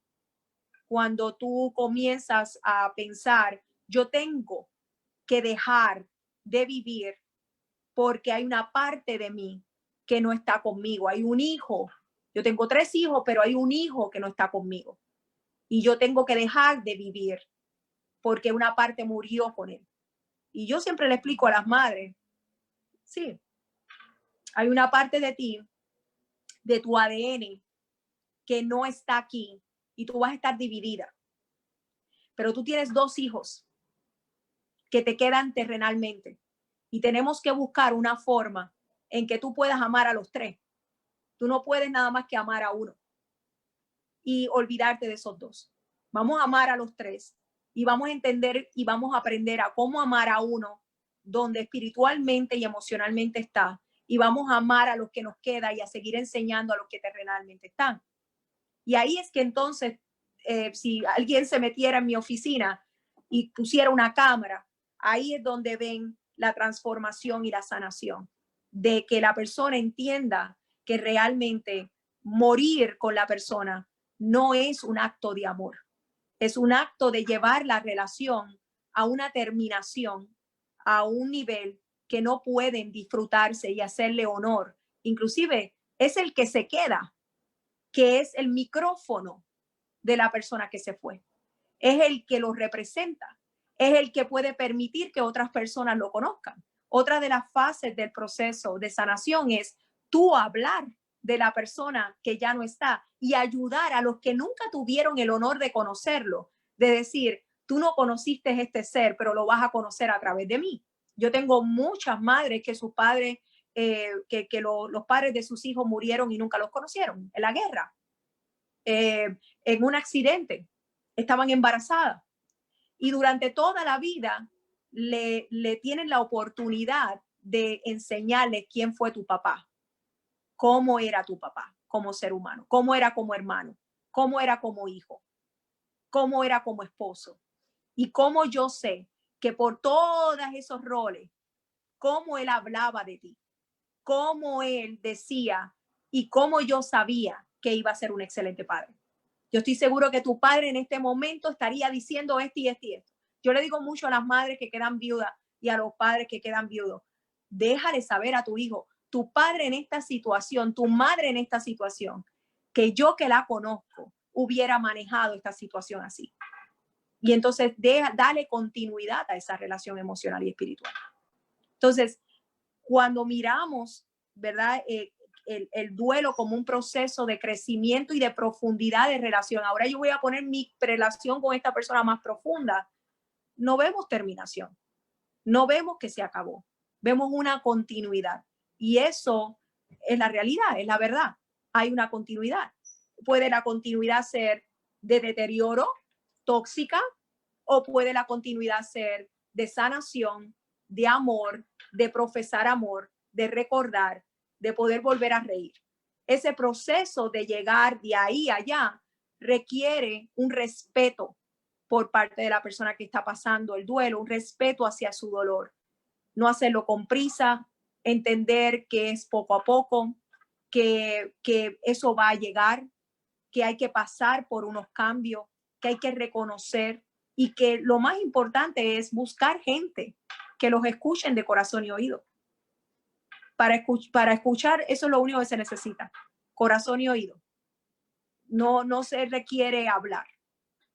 Cuando tú comienzas a pensar, yo tengo que dejar de vivir porque hay una parte de mí que no está conmigo. Hay un hijo. Yo tengo 3 hijos, pero hay un hijo que no está conmigo. Y yo tengo que dejar de vivir porque una parte murió con él. Y yo siempre le explico a las madres, sí, hay una parte de ti, de tu ADN, que no está aquí y tú vas a estar dividida. Pero tú tienes 2 hijos que te quedan terrenalmente y tenemos que buscar una forma en que tú puedas amar a los 3. Tú no puedes nada más que amar a uno y olvidarte de esos 2. Vamos a amar a los 3 y vamos a entender y vamos a aprender a cómo amar a uno donde espiritualmente y emocionalmente está, y vamos a amar a los que nos queda y a seguir enseñando a los que terrenalmente están. Y ahí es que entonces, si alguien se metiera en mi oficina y pusiera una cámara, ahí es donde ven la transformación y la sanación, de que la persona entienda que realmente morir con la persona no es un acto de amor, es un acto de llevar la relación a una terminación, a un nivel que no pueden disfrutarse y hacerle honor. Inclusive es el que se queda, que es el micrófono de la persona que se fue. Es el que lo representa, es el que puede permitir que otras personas lo conozcan. Otra de las fases del proceso de sanación es tú hablar de la persona que ya no está y ayudar a los que nunca tuvieron el honor de conocerlo, de decir, tú no conociste este ser, pero lo vas a conocer a través de mí. Yo tengo muchas madres que sus padres, los padres de sus hijos murieron y nunca los conocieron en la guerra, en un accidente, estaban embarazadas y durante toda la vida le tienen la oportunidad de enseñarle quién fue tu papá, cómo era tu papá como ser humano, cómo era como hermano, cómo era como hijo, cómo era como esposo y cómo yo sé que por todos esos roles, cómo él hablaba de ti, cómo él decía y cómo yo sabía que iba a ser un excelente padre. Yo estoy seguro que tu padre en este momento estaría diciendo esto y esto y esto. Yo le digo mucho a las madres que quedan viudas y a los padres que quedan viudos, déjale saber a tu hijo, tu padre en esta situación, tu madre en esta situación, que yo que la conozco hubiera manejado esta situación así. Y entonces dale continuidad a esa relación emocional y espiritual. Entonces, cuando miramos, ¿verdad? El duelo como un proceso de crecimiento y de profundidad de relación. Ahora yo voy a poner mi relación con esta persona más profunda. No vemos terminación. No vemos que se acabó. Vemos una continuidad. Y eso es la realidad, es la verdad. Hay una continuidad. Puede la continuidad ser de deterioro, tóxica, o puede la continuidad ser de sanación, de amor, de profesar amor, de recordar, de poder volver a reír. Ese proceso de llegar de ahí a allá requiere un respeto por parte de la persona que está pasando el duelo, un respeto hacia su dolor. No hacerlo con prisa, entender que es poco a poco, que eso va a llegar, que hay que pasar por unos cambios, que hay que reconocer y que lo más importante es buscar gente que los escuchen de corazón y oído. Para escuchar, eso es lo único que se necesita, corazón y oído. No se requiere hablar.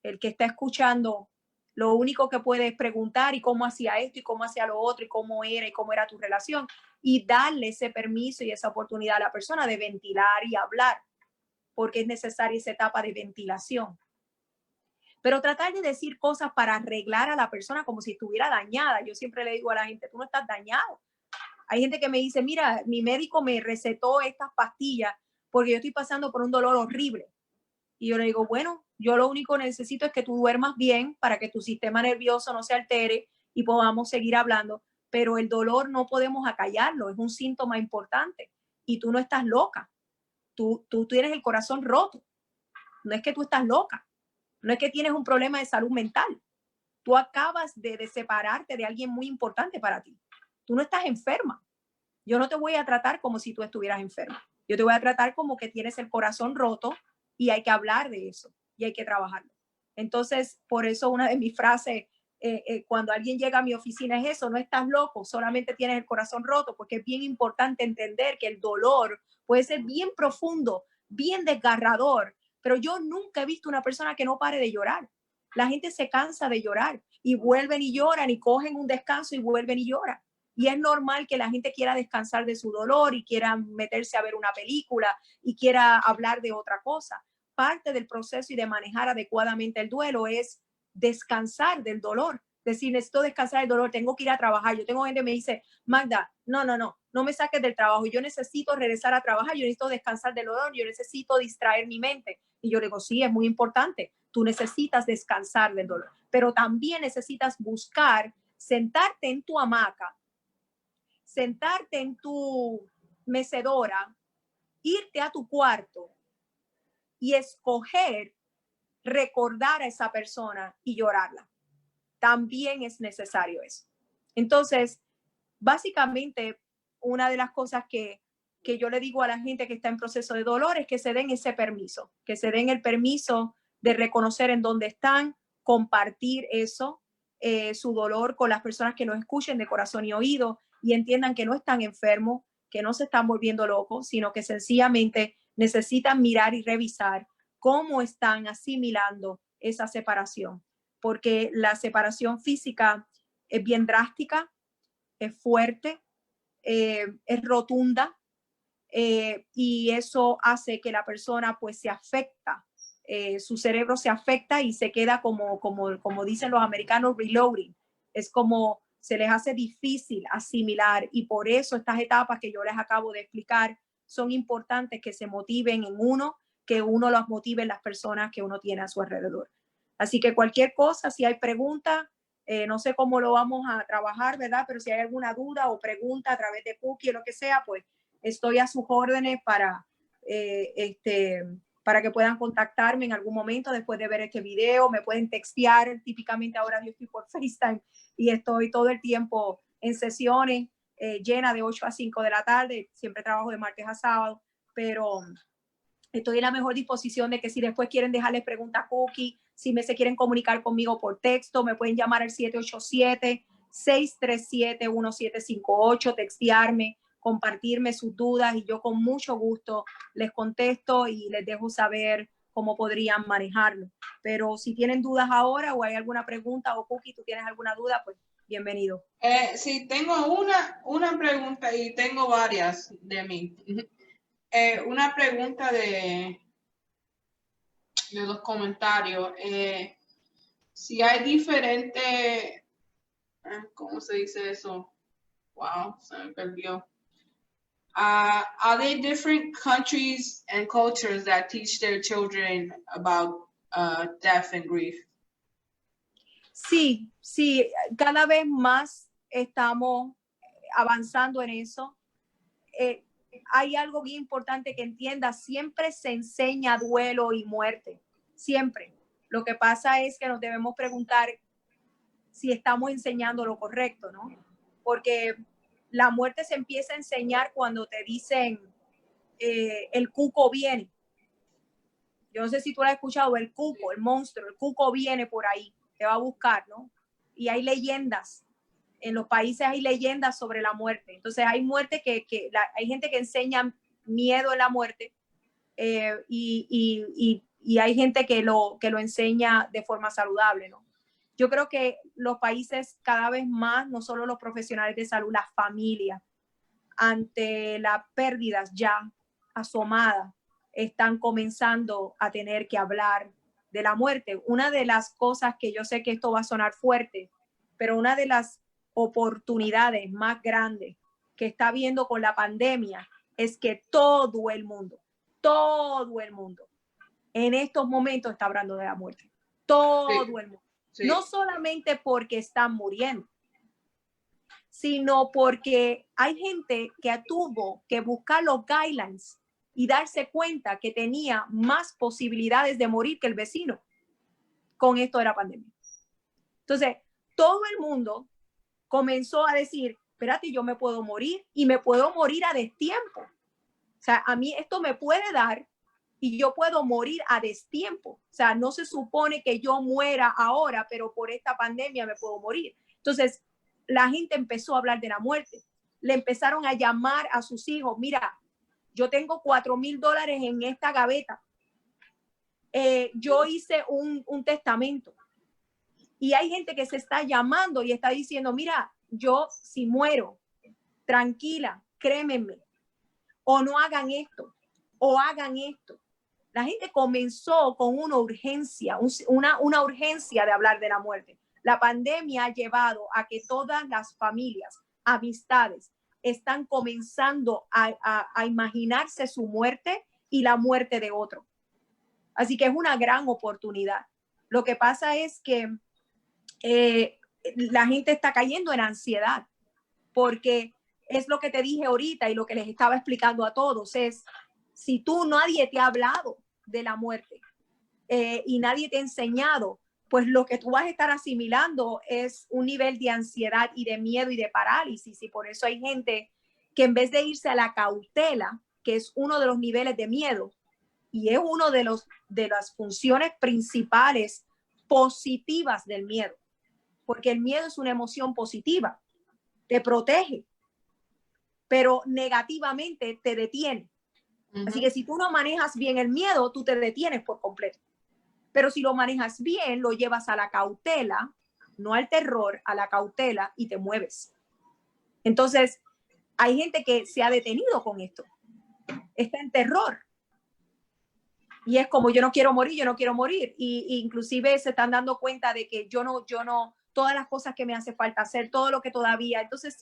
El que está escuchando, lo único que puede es preguntar y cómo hacía esto y cómo hacía lo otro y cómo era tu relación, y darle ese permiso y esa oportunidad a la persona de ventilar y hablar, porque es necesaria esa etapa de ventilación. Pero tratar de decir cosas para arreglar a la persona como si estuviera dañada. Yo siempre le digo a la gente, tú no estás dañado. Hay gente que me dice, mira, mi médico me recetó estas pastillas porque yo estoy pasando por un dolor horrible. Y yo le digo, bueno, yo lo único que necesito es que tú duermas bien para que tu sistema nervioso no se altere y podamos seguir hablando. Pero el dolor no podemos acallarlo, es un síntoma importante. Y tú no estás loca. Tú tienes el corazón roto. No es que tú estás loca. No es que tienes un problema de salud mental. Tú acabas de separarte de alguien muy importante para ti. Tú no estás enferma. Yo no te voy a tratar como si tú estuvieras enferma. Yo te voy a tratar como que tienes el corazón roto y hay que hablar de eso y hay que trabajarlo. Entonces, por eso una de mis frases cuando alguien llega a mi oficina es eso: no estás loco, solamente tienes el corazón roto, porque es bien importante entender que el dolor puede ser bien profundo, bien desgarrador, pero yo nunca he visto una persona que no pare de llorar. La gente se cansa de llorar y vuelven y lloran y cogen un descanso y vuelven y lloran. Y es normal que la gente quiera descansar de su dolor y quiera meterse a ver una película y quiera hablar de otra cosa. Parte del proceso y de manejar adecuadamente el duelo es descansar del dolor. Decir, necesito descansar del dolor, tengo que ir a trabajar. Yo tengo gente que me dice, Magda, no me saques del trabajo. Yo necesito regresar a trabajar, yo necesito descansar del dolor, yo necesito distraer mi mente. Y yo le digo, sí, es muy importante. Tú necesitas descansar del dolor, pero también necesitas buscar sentarte en tu hamaca, sentarte en tu mecedora, irte a tu cuarto y escoger recordar a esa persona y llorarla. También es necesario eso. Entonces, básicamente, una de las cosas que yo le digo a la gente que está en proceso de dolor es que se den ese permiso, que se den el permiso de reconocer en dónde están, compartir eso, su dolor con las personas que los escuchen de corazón y oído y entiendan que no están enfermos, que no se están volviendo locos, sino que sencillamente necesitan mirar y revisar cómo están asimilando esa separación, porque la separación física es bien drástica, es fuerte, es rotunda, y eso hace que la persona pues se afecta, su cerebro se afecta y se queda como dicen los americanos, reloading. Es como se les hace difícil asimilar, y por eso estas etapas que yo les acabo de explicar son importantes, que se motiven en uno, que uno los motive en las personas que uno tiene a su alrededor. Así que cualquier cosa, si hay preguntas, no sé cómo lo vamos a trabajar, ¿verdad? Pero si hay alguna duda o pregunta a través de Cookie o lo que sea, pues estoy a sus órdenes para que puedan contactarme en algún momento después de ver este video. Me pueden textear, típicamente ahora yo estoy por FaceTime y estoy todo el tiempo en sesiones llena de 8 a 5 de la tarde. Siempre trabajo de martes a sábado, pero estoy en la mejor disposición de que si después quieren dejarles preguntas Cookie, si se quieren comunicar conmigo por texto, me pueden llamar al 787-637-1758, textearme, compartirme sus dudas y yo con mucho gusto les contesto y les dejo saber cómo podrían manejarlo. Pero si tienen dudas ahora o hay alguna pregunta, o Cookie, tú tienes alguna duda, pues bienvenido. Sí, tengo una pregunta y tengo varias de mí. Una pregunta de los comentarios. Si hay diferente, ¿cómo se dice eso? Wow, se me perdió. Are there different countries and cultures that teach their children about death and grief? Sí, cada vez más estamos avanzando en eso. Hay algo bien importante que entiendas, siempre se enseña duelo y muerte, siempre. Lo que pasa es que nos debemos preguntar si estamos enseñando lo correcto, ¿no? Porque la muerte se empieza a enseñar cuando te dicen el cuco viene. Yo no sé si tú lo has escuchado, el cuco, el monstruo, el cuco viene por ahí, te va a buscar, ¿no? Y hay leyendas. En los países hay leyendas sobre la muerte. Entonces hay muerte hay gente que enseña miedo en la muerte y hay gente que lo enseña de forma saludable, ¿no? Yo creo que los países cada vez más, no solo los profesionales de salud, las familias, ante las pérdidas ya asomadas, están comenzando a tener que hablar de la muerte. Una de las cosas que yo sé que esto va a sonar fuerte, pero una de las oportunidades más grandes que está viendo con la pandemia es que todo el mundo en estos momentos está hablando de la muerte. Todo el mundo. Sí. No solamente porque están muriendo, sino porque hay gente que tuvo que buscar los guidelines y darse cuenta que tenía más posibilidades de morir que el vecino con esto de la pandemia. Entonces, todo el mundo comenzó a decir, espérate, yo me puedo morir y me puedo morir a destiempo. O sea, a mí esto me puede dar y yo puedo morir a destiempo. O sea, no se supone que yo muera ahora, pero por esta pandemia me puedo morir. Entonces, la gente empezó a hablar de la muerte. Le empezaron a llamar a sus hijos, mira, yo tengo $4,000 en esta gaveta. Yo hice un testamento. Y hay gente que se está llamando y está diciendo, mira, yo si muero, tranquila, crémenme, o no hagan esto, o hagan esto. La gente comenzó con una urgencia, una urgencia de hablar de la muerte. La pandemia ha llevado a que todas las familias, amistades, están comenzando a imaginarse su muerte y la muerte de otro. Así que es una gran oportunidad. Lo que pasa es que la gente está cayendo en ansiedad, porque es lo que te dije ahorita y lo que les estaba explicando a todos, es si nadie te ha hablado de la muerte y nadie te ha enseñado, pues lo que tú vas a estar asimilando es un nivel de ansiedad y de miedo y de parálisis, y por eso hay gente que en vez de irse a la cautela, que es uno de los niveles de miedo y es uno de las funciones principales positivas del miedo, porque el miedo es una emoción positiva, te protege, pero negativamente te detiene. Así que si tú no manejas bien el miedo, tú te detienes por completo. Pero si lo manejas bien, lo llevas a la cautela, no al terror, a la cautela, y te mueves. Entonces, hay gente que se ha detenido con esto. Está en terror. Y es como, yo no quiero morir, yo no quiero morir. Y inclusive se están dando cuenta de que yo no, todas las cosas que me hace falta hacer, todo lo que todavía. Entonces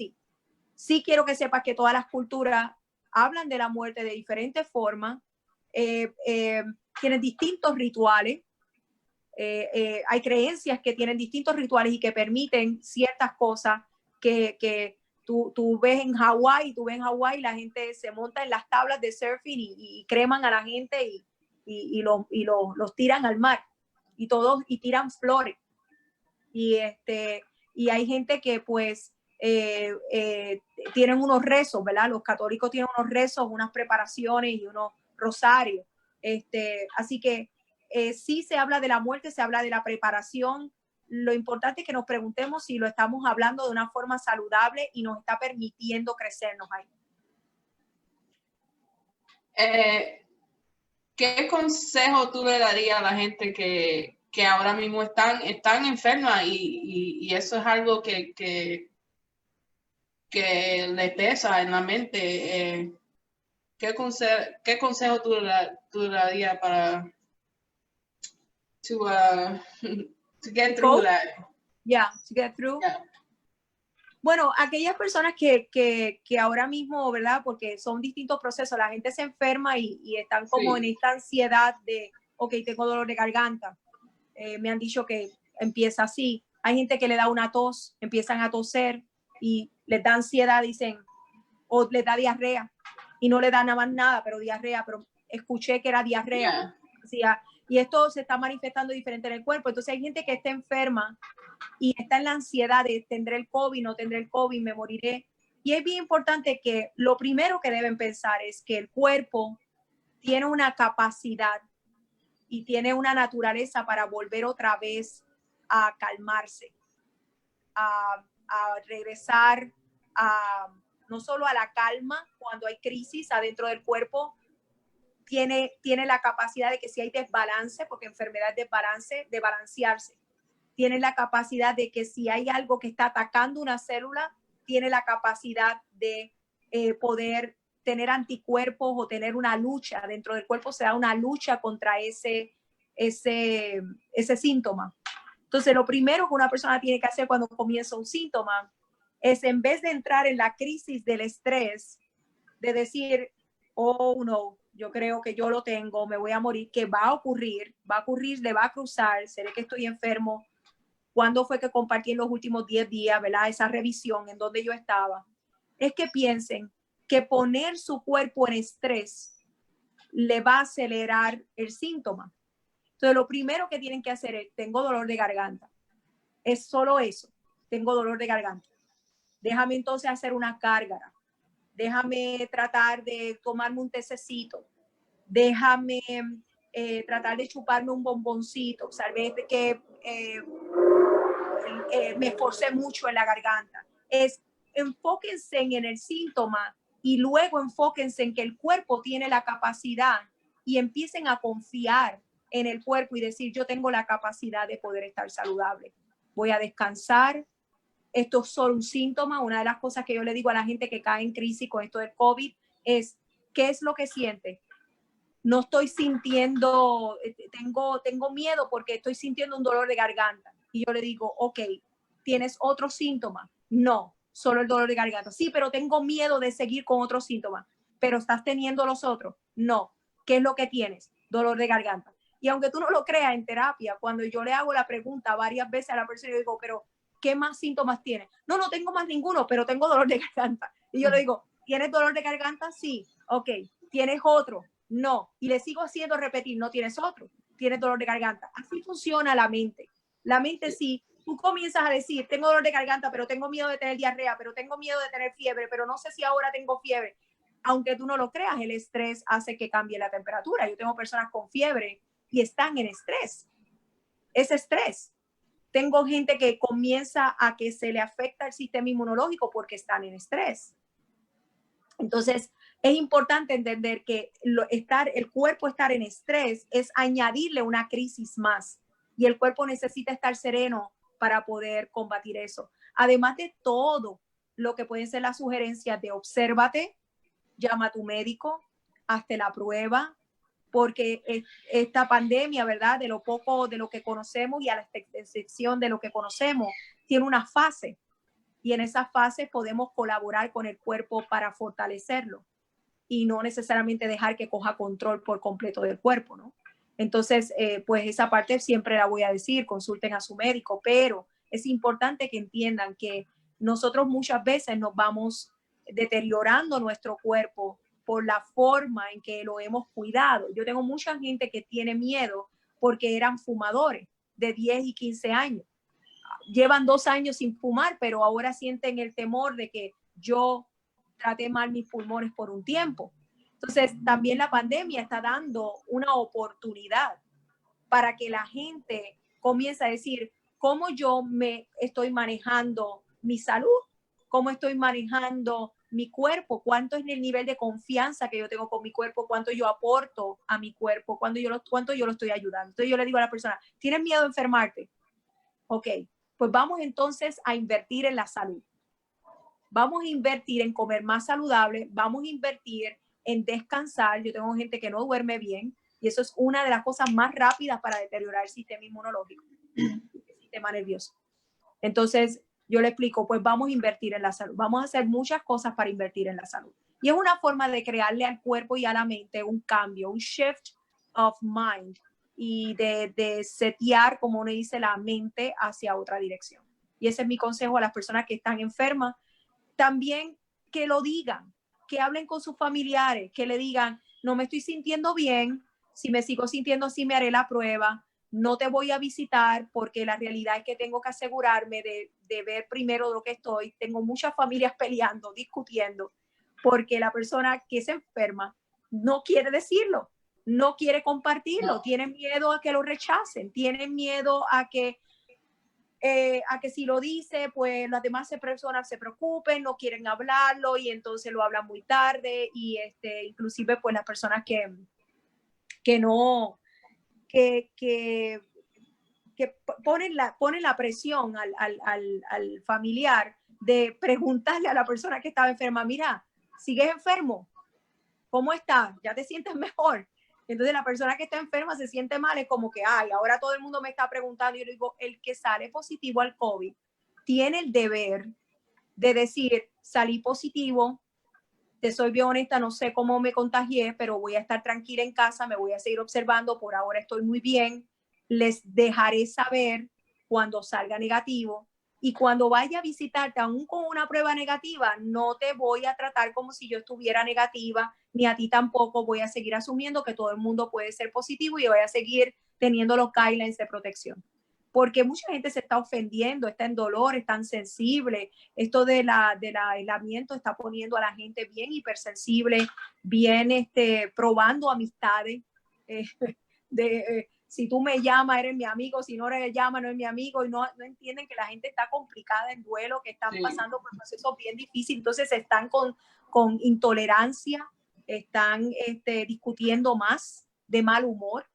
sí quiero que sepas que todas las culturas hablan de la muerte de diferentes formas, tienen distintos rituales, hay creencias que tienen distintos rituales y que permiten ciertas cosas que tú ves en Hawái, la gente se monta en las tablas de surfing y creman a la gente y los tiran al mar y tiran flores. Y y hay gente que pues tienen unos rezos, ¿verdad? Los católicos tienen unos rezos, unas preparaciones y unos rosarios. Así que sí se habla de la muerte, se habla de la preparación. Lo importante es que nos preguntemos si lo estamos hablando de una forma saludable y nos está permitiendo crecernos ahí. ¿Qué consejo tú le darías a la gente que ahora mismo están enfermas y eso es algo que le pesa en la mente? ¿Qué consejo tú le darías para to get through that? Yeah, to get through. Yeah. Bueno, aquellas personas que ahora mismo, ¿verdad? Porque son distintos procesos, la gente se enferma y están como en esta ansiedad de, ok, tengo dolor de garganta. Me han dicho que empieza así. Hay gente que le da una tos, empiezan a toser y les da ansiedad, dicen, o les da diarrea y no le da nada más nada, pero diarrea, pero escuché que era diarrea. Yeah. Y esto se está manifestando diferente en el cuerpo. Entonces hay gente que está enferma y está en la ansiedad de tendré el COVID, no tendré el COVID, me moriré. Y es bien importante que lo primero que deben pensar es que el cuerpo tiene una capacidad y tiene una naturaleza para volver otra vez a calmarse, a regresar no solo a la calma cuando hay crisis adentro del cuerpo, tiene la capacidad de que si hay desbalance, porque enfermedad es desbalance, de balancearse. Tiene la capacidad de que si hay algo que está atacando una célula, tiene la capacidad de poder tener anticuerpos o tener una lucha. Dentro del cuerpo se da una lucha contra ese síntoma. Entonces, lo primero que una persona tiene que hacer cuando comienza un síntoma es, en vez de entrar en la crisis del estrés, de decir, oh no, yo creo que yo lo tengo, me voy a morir, que va a ocurrir, le va a cruzar, seré que estoy enfermo. ¿Cuándo fue que compartí en los últimos 10 días, ¿verdad? Esa revisión en donde yo estaba. Es que piensen que poner su cuerpo en estrés le va a acelerar el síntoma. Entonces, lo primero que tienen que hacer es, tengo dolor de garganta. Es solo eso, tengo dolor de garganta. Déjame entonces hacer una gárgara. Déjame tratar de tomarme un tececito. Déjame tratar de chuparme un bomboncito. O sea, vez de que me esforcé mucho en la garganta. Enfóquense en el síntoma y luego enfóquense en que el cuerpo tiene la capacidad y empiecen a confiar en el cuerpo y decir, yo tengo la capacidad de poder estar saludable. Voy a descansar. Esto es solo un síntoma. Una de las cosas que yo le digo a la gente que cae en crisis con esto del COVID es, ¿qué es lo que siente? No estoy sintiendo, tengo miedo porque estoy sintiendo un dolor de garganta. Y yo le digo, ok, ¿tienes otro síntoma? No, solo el dolor de garganta. Sí, pero tengo miedo de seguir con otros síntomas. ¿Pero estás teniendo los otros? No. ¿Qué es lo que tienes? Dolor de garganta. Y aunque tú no lo creas, en terapia, cuando yo le hago la pregunta varias veces a la persona, yo digo, pero ¿qué más síntomas tienes? No, no tengo más ninguno, pero tengo dolor de garganta. Y yo le digo, ¿tienes dolor de garganta? Sí. Ok. ¿Tienes otro? No. Y le sigo haciendo repetir, no tienes otro. Tienes dolor de garganta. Así funciona la mente. La mente, sí, tú comienzas a decir, tengo dolor de garganta, pero tengo miedo de tener diarrea, pero tengo miedo de tener fiebre, pero no sé si ahora tengo fiebre. Aunque tú no lo creas, el estrés hace que cambie la temperatura. Yo tengo personas con fiebre y están en estrés. Es estrés. Tengo gente que comienza a que se le afecta el sistema inmunológico porque están en estrés. Entonces, es importante entender que el cuerpo estar en estrés es añadirle una crisis más y el cuerpo necesita estar sereno para poder combatir eso. Además de todo lo que pueden ser las sugerencias de obsérvate, llama a tu médico, hazte la prueba, porque esta pandemia, ¿verdad? De lo poco de lo que conocemos y a la excepción de lo que conocemos, tiene una fase y en esas fases podemos colaborar con el cuerpo para fortalecerlo y no necesariamente dejar que coja control por completo del cuerpo, ¿no? Entonces, pues esa parte siempre la voy a decir, consulten a su médico, pero es importante que entiendan que nosotros muchas veces nos vamos deteriorando nuestro cuerpo por la forma en que lo hemos cuidado. Yo tengo mucha gente que tiene miedo porque eran fumadores de 10 y 15 años. llevan 2 años sin fumar, pero ahora sienten el temor de que yo traté mal mis pulmones por un tiempo. Entonces, también la pandemia está dando una oportunidad para que la gente comience a decir cómo yo me estoy manejando mi salud, cómo estoy manejando mi cuerpo, cuánto es el nivel de confianza que yo tengo con mi cuerpo, cuánto yo aporto a mi cuerpo, cuánto yo lo estoy ayudando. Entonces yo le digo a la persona, ¿tienes miedo a enfermarte? Ok, pues vamos entonces a invertir en la salud. Vamos a invertir en comer más saludable, vamos a invertir en descansar. Yo tengo gente que no duerme bien y eso es una de las cosas más rápidas para deteriorar el sistema inmunológico, el sistema nervioso. Entonces, yo le explico, pues vamos a invertir en la salud. Vamos a hacer muchas cosas para invertir en la salud. Y es una forma de crearle al cuerpo y a la mente un cambio, un shift of mind y de setear, como uno dice, la mente hacia otra dirección. Y ese es mi consejo a las personas que están enfermas. También que lo digan, que hablen con sus familiares, que le digan, no me estoy sintiendo bien, si me sigo sintiendo así me haré la prueba, no te voy a visitar porque la realidad es que tengo que asegurarme de ver primero lo que estoy. Tengo muchas familias peleando, discutiendo, porque la persona que se enferma no quiere decirlo, no quiere compartirlo, tiene miedo a que lo rechacen, tiene miedo a que si lo dice, pues las demás personas se preocupen, no quieren hablarlo y entonces lo hablan muy tarde y inclusive pues las personas que no, que ponen la presión al familiar de preguntarle a la persona que estaba enferma, mira, ¿sigues enfermo? ¿Cómo estás? ¿Ya te sientes mejor? Entonces la persona que está enferma se siente mal, es como que, ay, ahora todo el mundo me está preguntando. Y yo digo, el que sale positivo al COVID tiene el deber de decir, salí positivo, te soy bien honesta, no sé cómo me contagié, pero voy a estar tranquila en casa, me voy a seguir observando, por ahora estoy muy bien, les dejaré saber cuando salga negativo. Y cuando vaya a visitarte, aún con una prueba negativa, no te voy a tratar como si yo estuviera negativa, ni a ti tampoco. Voy a seguir asumiendo que todo el mundo puede ser positivo y voy a seguir teniendo los guidelines de protección. Porque mucha gente se está ofendiendo, está en dolor, está sensible. Esto del aislamiento está poniendo a la gente bien hipersensible, bien probando amistades. Si tú me llamas, eres mi amigo, si no me llamas, no es mi amigo, y no entienden que la gente está complicada en duelo, que están pasando por procesos bien difíciles, entonces están con intolerancia, están discutiendo más, de mal humor,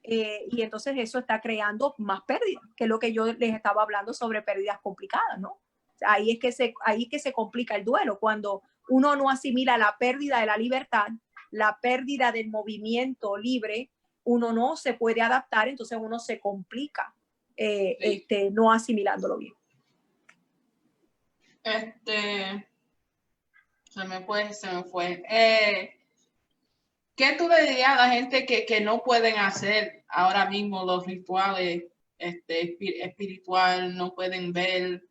y entonces eso está creando más pérdidas, que es lo que yo les estaba hablando sobre pérdidas complicadas, ¿no? Ahí es que se complica el duelo, cuando uno no asimila la pérdida de la libertad, la pérdida del movimiento libre, uno no se puede adaptar, entonces uno se complica no asimilándolo bien. Se me fue. ¿Qué tú le dirías a la gente que no pueden hacer ahora mismo los rituales espiritual, no pueden ver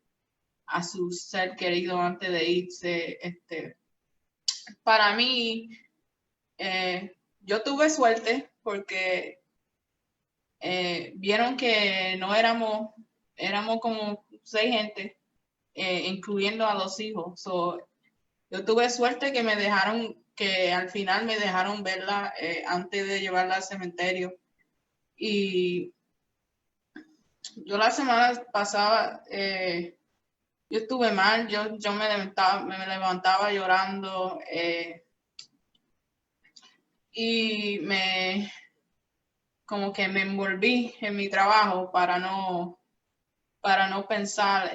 a su ser querido antes de irse? Para mí, yo tuve suerte porque vieron que no éramos como 6 gente, incluyendo a los hijos. So, yo tuve suerte que me dejaron, que al final me dejaron verla antes de llevarla al cementerio. Y yo la semana pasada, yo estuve mal, yo me levantaba llorando y como que me envolví en mi trabajo para no pensar,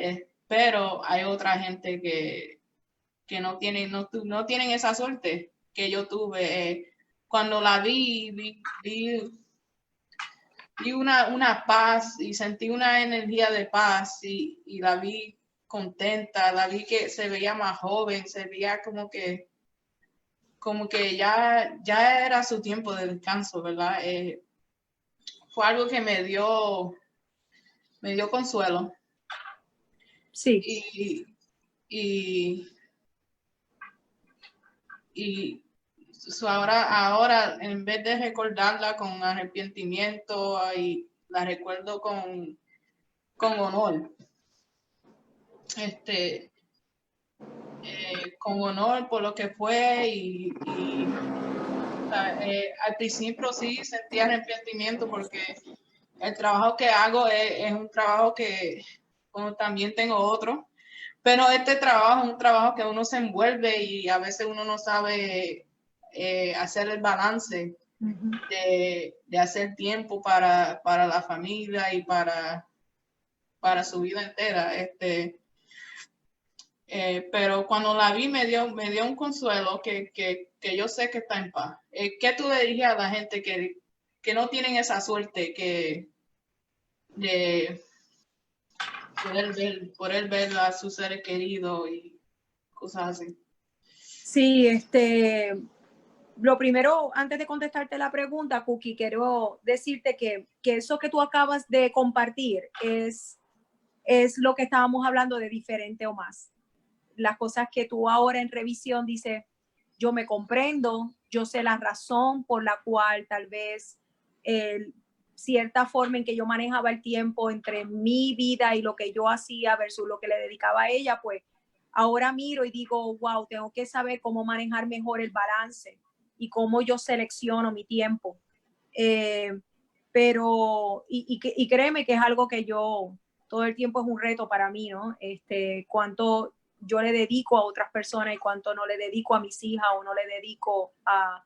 pero hay otra gente que no tienen esa suerte que yo tuve. Cuando la vi una paz y sentí una energía de paz y la vi contenta, la vi que se veía más joven, se veía como que ya era su tiempo de descanso, ¿verdad? Fue algo que me dio consuelo. Sí. Y ahora en vez de recordarla con arrepentimiento, y la recuerdo con honor. con honor por lo que fue al principio sí sentía arrepentimiento porque el trabajo que hago es un trabajo que como también tengo otro, pero este trabajo es un trabajo que uno se envuelve y a veces uno no sabe hacer el balance de hacer tiempo para la familia y para su vida entera. Pero cuando la vi me dio un consuelo que yo sé que está en paz. ¿Qué tú le dirías a la gente que no tienen esa suerte de poder ver a sus seres queridos y cosas así? Sí, lo primero, antes de contestarte la pregunta, Cookie, quiero decirte que eso que tú acabas de compartir es lo que estábamos hablando de diferente o más. Las cosas que tú ahora en revisión dices, yo me comprendo, yo sé la razón por la cual tal vez cierta forma en que yo manejaba el tiempo entre mi vida y lo que yo hacía versus lo que le dedicaba a ella, pues ahora miro y digo, wow, tengo que saber cómo manejar mejor el balance y cómo yo selecciono mi tiempo. Pero, y créeme que es algo que yo, todo el tiempo es un reto para mí, ¿no? Cuánto yo le dedico a otras personas y cuánto no le dedico a mis hijas o no le dedico a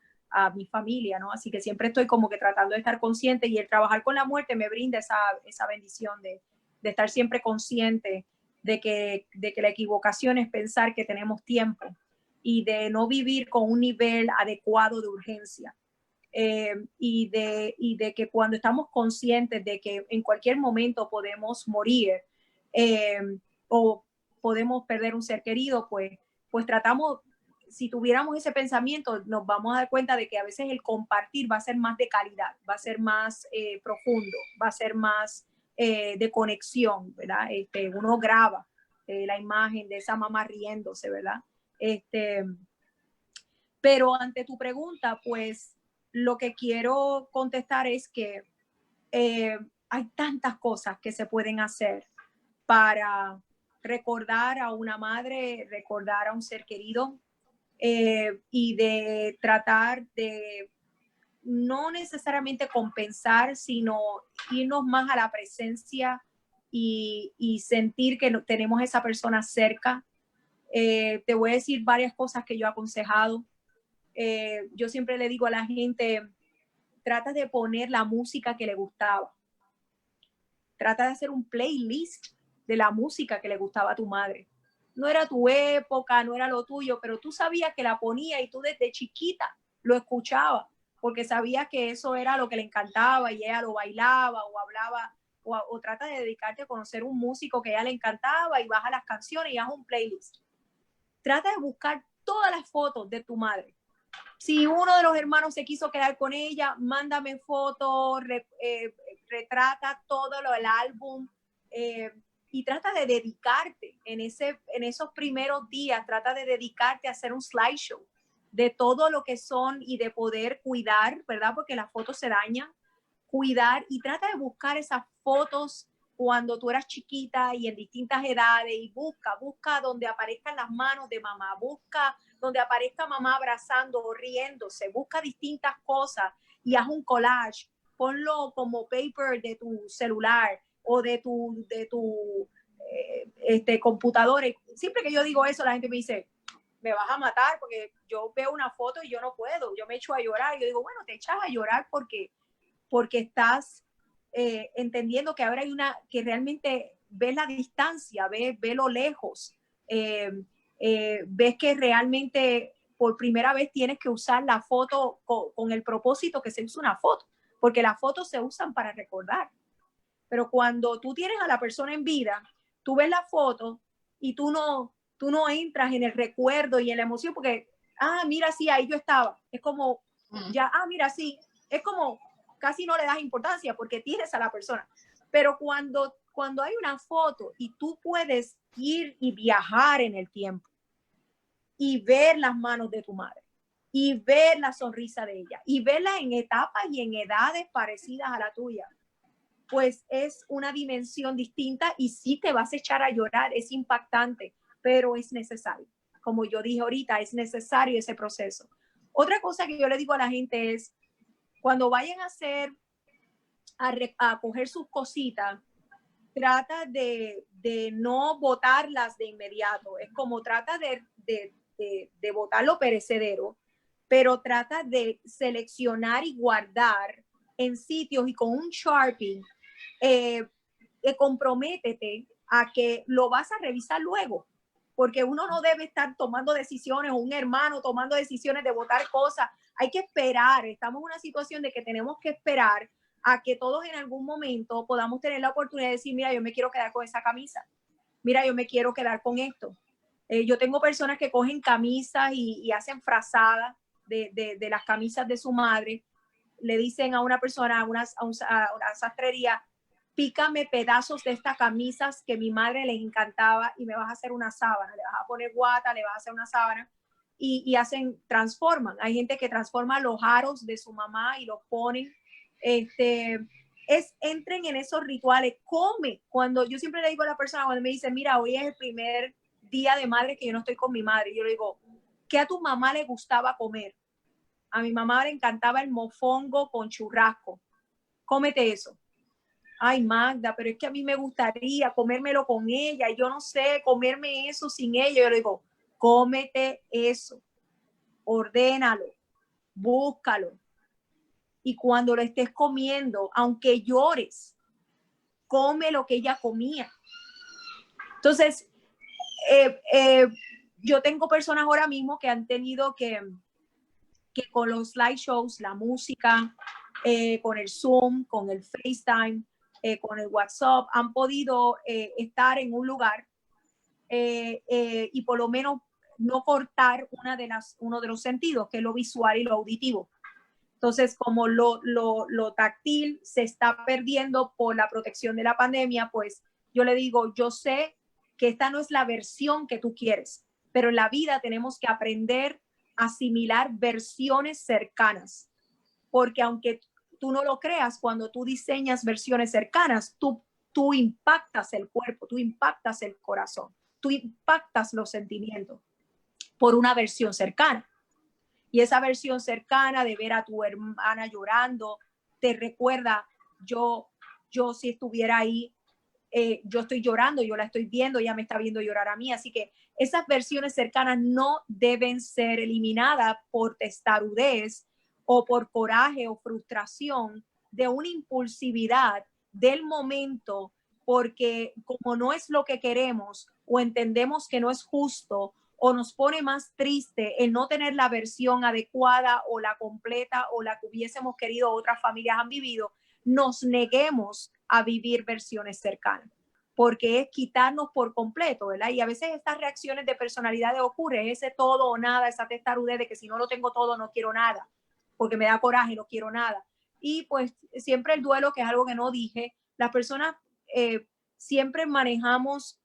mi familia, ¿no? Así que siempre estoy como que tratando de estar consciente y el trabajar con la muerte me brinda esa bendición de estar siempre consciente de que la equivocación es pensar que tenemos tiempo y de no vivir con un nivel adecuado de urgencia. Y de que cuando estamos conscientes de que en cualquier momento podemos morir o podemos perder un ser querido, pues tratamos, si tuviéramos ese pensamiento, nos vamos a dar cuenta de que a veces el compartir va a ser más de calidad, va a ser más profundo, va a ser más de conexión, ¿verdad? Uno graba la imagen de esa mamá riéndose, ¿verdad? Pero ante tu pregunta, pues lo que quiero contestar es que hay tantas cosas que se pueden hacer para recordar a una madre, recordar a un ser querido y de tratar de no necesariamente compensar, sino irnos más a la presencia y sentir que tenemos esa persona cerca. Te voy a decir varias cosas que yo he aconsejado. Yo siempre le digo a la gente, trata de poner la música que le gustaba. Trata de hacer un playlist de la música que le gustaba a tu madre. No era tu época, no era lo tuyo, pero tú sabías que la ponía y tú desde chiquita lo escuchabas porque sabías que eso era lo que le encantaba y ella lo bailaba o hablaba o trata de dedicarte a conocer un músico que a ella le encantaba y baja las canciones y haz un playlist. Trata de buscar todas las fotos de tu madre. Si uno de los hermanos se quiso quedar con ella, mándame fotos, retrata todo el álbum y trata de dedicarte en esos primeros días, trata de dedicarte a hacer un slideshow de todo lo que son y de poder cuidar, ¿verdad? Porque las fotos se dañan, cuidar y trata de buscar esas fotos cuando tú eras chiquita y en distintas edades y busca donde aparezcan las manos de mamá, busca donde aparezca mamá abrazando o riéndose, busca distintas cosas y haz un collage, ponlo como paper de tu celular o de tu computadora. Siempre que yo digo eso, la gente me dice, me vas a matar porque yo veo una foto y yo no puedo, yo me echo a llorar. Yo digo, bueno, te echas a llorar porque estás entendiendo que ahora hay que realmente ves la distancia, ves lo lejos, ves que realmente por primera vez tienes que usar la foto con el propósito que se usa una foto, porque las fotos se usan para recordar. Pero cuando tú tienes a la persona en vida, tú ves la foto y tú no entras en el recuerdo y en la emoción porque, mira, sí, ahí yo estaba. Es como, ya, mira, sí. Es como, casi no le das importancia porque tienes a la persona. Pero cuando hay una foto y tú puedes ir y viajar en el tiempo y ver las manos de tu madre y ver la sonrisa de ella y verla en etapas y en edades parecidas a la tuya, pues es una dimensión distinta y sí te vas a echar a llorar, es impactante, pero es necesario. Como yo dije ahorita, es necesario ese proceso. Otra cosa que yo le digo a la gente es, cuando vayan a hacer, a coger sus cositas, trata de no botarlas de inmediato. Es como trata de botar lo perecedero, pero trata de seleccionar y guardar en sitios y con un Sharpie, comprométete a que lo vas a revisar luego, porque uno no debe estar tomando decisiones, o un hermano tomando decisiones de botar cosas. Hay que esperar, estamos en una situación de que tenemos que esperar a que todos en algún momento podamos tener la oportunidad de decir, mira, yo me quiero quedar con esa camisa, mira, yo me quiero quedar con esto. Yo tengo personas que cogen camisas y hacen frazadas de las camisas de su madre. Le dicen a una persona, a una sastrería, pícame pedazos de estas camisas que mi madre les encantaba y me vas a hacer una sábana, le vas a poner guata, le vas a hacer una sábana y transforman. Hay gente que transforma los aros de su mamá y los ponen. Entren en esos rituales, come. Cuando yo siempre le digo a la persona, cuando me dice, mira, hoy es el primer día de madre que yo no estoy con mi madre, yo le digo, ¿qué a tu mamá le gustaba comer? A mi mamá le encantaba el mofongo con churrasco. Cómete eso. Ay, Magda, pero es que a mí me gustaría comérmelo con ella. Yo no sé comerme eso sin ella. Yo le digo, cómete eso. Ordénalo. Búscalo. Y cuando lo estés comiendo, aunque llores, come lo que ella comía. Entonces, yo tengo personas ahora mismo que han tenido que con los slideshows, la música, con el Zoom, con el FaceTime, con el WhatsApp, han podido estar en un lugar y por lo menos no cortar uno de los sentidos, que es lo visual y lo auditivo. Entonces, como lo táctil se está perdiendo por la protección de la pandemia, pues yo le digo, yo sé que esta no es la versión que tú quieres, pero en la vida tenemos que aprender a asimilar versiones cercanas, porque aunque tú no lo creas, cuando tú diseñas versiones cercanas, tú impactas el cuerpo, tú impactas el corazón, tú impactas los sentimientos por una versión cercana. Y esa versión cercana de ver a tu hermana llorando, te recuerda, yo si estuviera ahí, yo estoy llorando, yo la estoy viendo, ella me está viendo llorar a mí. Así que esas versiones cercanas no deben ser eliminadas por testarudez o por coraje o frustración de una impulsividad del momento, porque como no es lo que queremos o entendemos que no es justo, o nos pone más triste el no tener la versión adecuada o la completa o la que hubiésemos querido otras familias han vivido, nos neguemos a vivir versiones cercanas, porque es quitarnos por completo, ¿verdad? Y a veces estas reacciones de personalidades ocurren, ese todo o nada, esa testarudez de que si no lo tengo todo no quiero nada, porque me da coraje, no quiero nada. Y pues siempre el duelo, que es algo que no dije, las personas siempre manejamos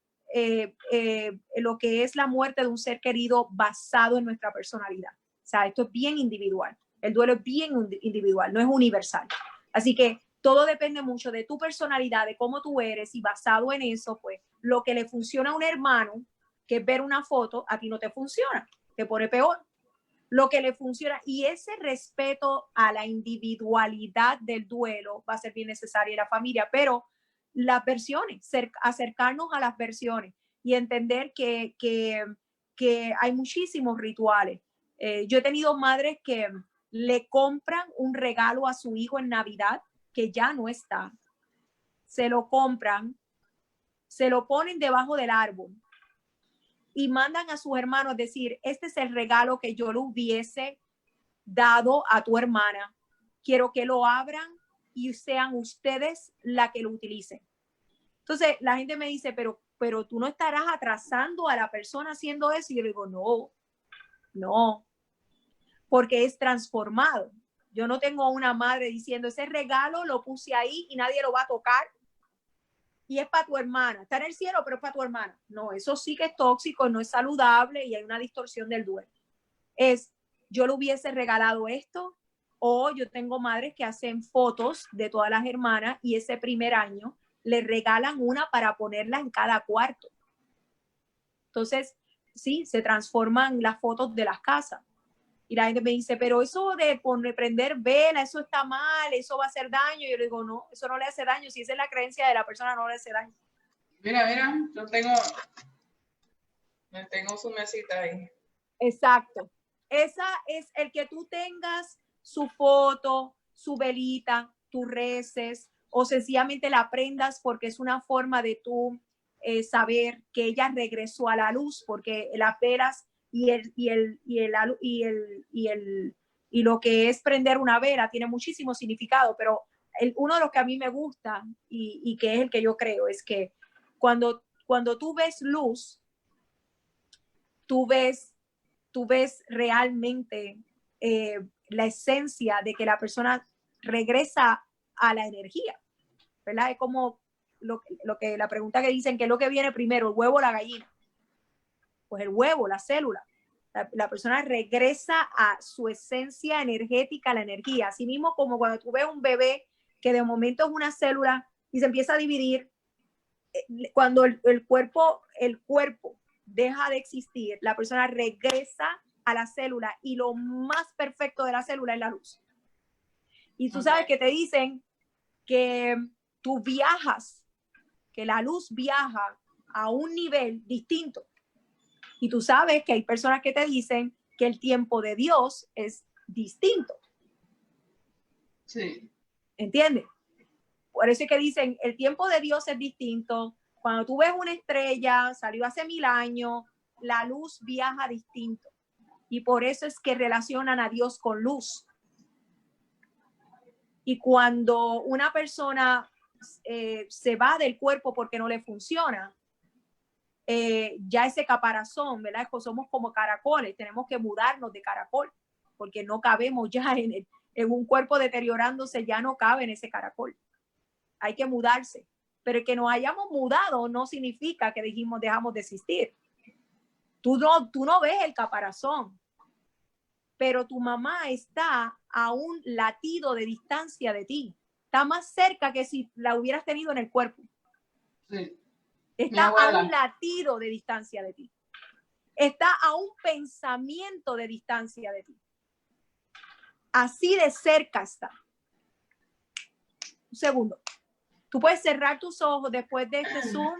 lo que es la muerte de un ser querido basado en nuestra personalidad. O sea, esto es bien individual. El duelo es bien individual, no es universal. Así que todo depende mucho de tu personalidad, de cómo tú eres, y basado en eso, pues lo que le funciona a un hermano, que es ver una foto, a ti no te funciona, te pone peor. Lo que le funciona, y ese respeto a la individualidad del duelo va a ser bien necesario en la familia, pero las versiones, acercarnos a las versiones y entender que hay muchísimos rituales. Yo he tenido madres que le compran un regalo a su hijo en Navidad que ya no está, se lo compran, se lo ponen debajo del árbol y mandan a sus hermanos decir, este es el regalo que yo le hubiese dado a tu hermana, quiero que lo abran y sean ustedes la que lo utilicen. Entonces la gente me dice, pero tú no estarás atrasando a la persona haciendo eso. Y yo le digo, no, porque es transformado. Yo no tengo una madre diciendo, ese regalo lo puse ahí y nadie lo va a tocar y es para tu hermana. Está en el cielo, pero es para tu hermana. No, eso sí que es tóxico, no es saludable y hay una distorsión del duelo. Yo le hubiese regalado esto, O yo tengo madres que hacen fotos de todas las hermanas y ese primer año le regalan una para ponerla en cada cuarto. Entonces, sí, se transforman las fotos de las casas. Y la gente me dice, pero eso de prender vela, eso está mal, eso va a hacer daño. Yo le digo, no, eso no le hace daño. Si esa es la creencia de la persona, no le hace daño. Mira, yo tengo su mesita ahí. Exacto. Esa es el que tú tengas su foto, su velita, tú reces o sencillamente la prendas porque es una forma de tú saber que ella regresó a la luz, porque las velas y lo que es prender una vela tiene muchísimo significado, pero uno de los que a mí me gusta y que es el que yo creo es que cuando tú ves luz, tú ves realmente la esencia de que la persona regresa a la energía, ¿verdad? Es como lo que la pregunta que dicen, ¿qué es lo que viene primero, el huevo o la gallina? Pues el huevo, la célula. La persona regresa a su esencia energética, la energía. Así mismo como cuando tú ves un bebé que de momento es una célula y se empieza a dividir, cuando el cuerpo deja de existir, la persona regresa a la célula y lo más perfecto de la célula es la luz. Y tú sabes que te dicen que tú viajas, que la luz viaja a un nivel distinto. Y tú sabes que hay personas que te dicen que el tiempo de Dios es distinto. Sí. ¿Entiendes? Por eso es que dicen, el tiempo de Dios es distinto. Cuando tú ves una estrella, salió hace 1000 años, la luz viaja distinto. Y por eso es que relacionan a Dios con luz. Y cuando una persona se va del cuerpo porque no le funciona, ya ese caparazón, ¿verdad? Somos como caracoles, tenemos que mudarnos de caracol, porque no cabemos ya en un cuerpo deteriorándose, ya no cabe en ese caracol. Hay que mudarse. Pero el que nos hayamos mudado no significa que dejamos de existir. Tú no ves el caparazón, pero tu mamá está a un latido de distancia de ti. Está más cerca que si la hubieras tenido en el cuerpo. Sí. Está a un latido de distancia de ti. Está a un pensamiento de distancia de ti. Así de cerca está. Un segundo. Tú puedes cerrar tus ojos después de este Zoom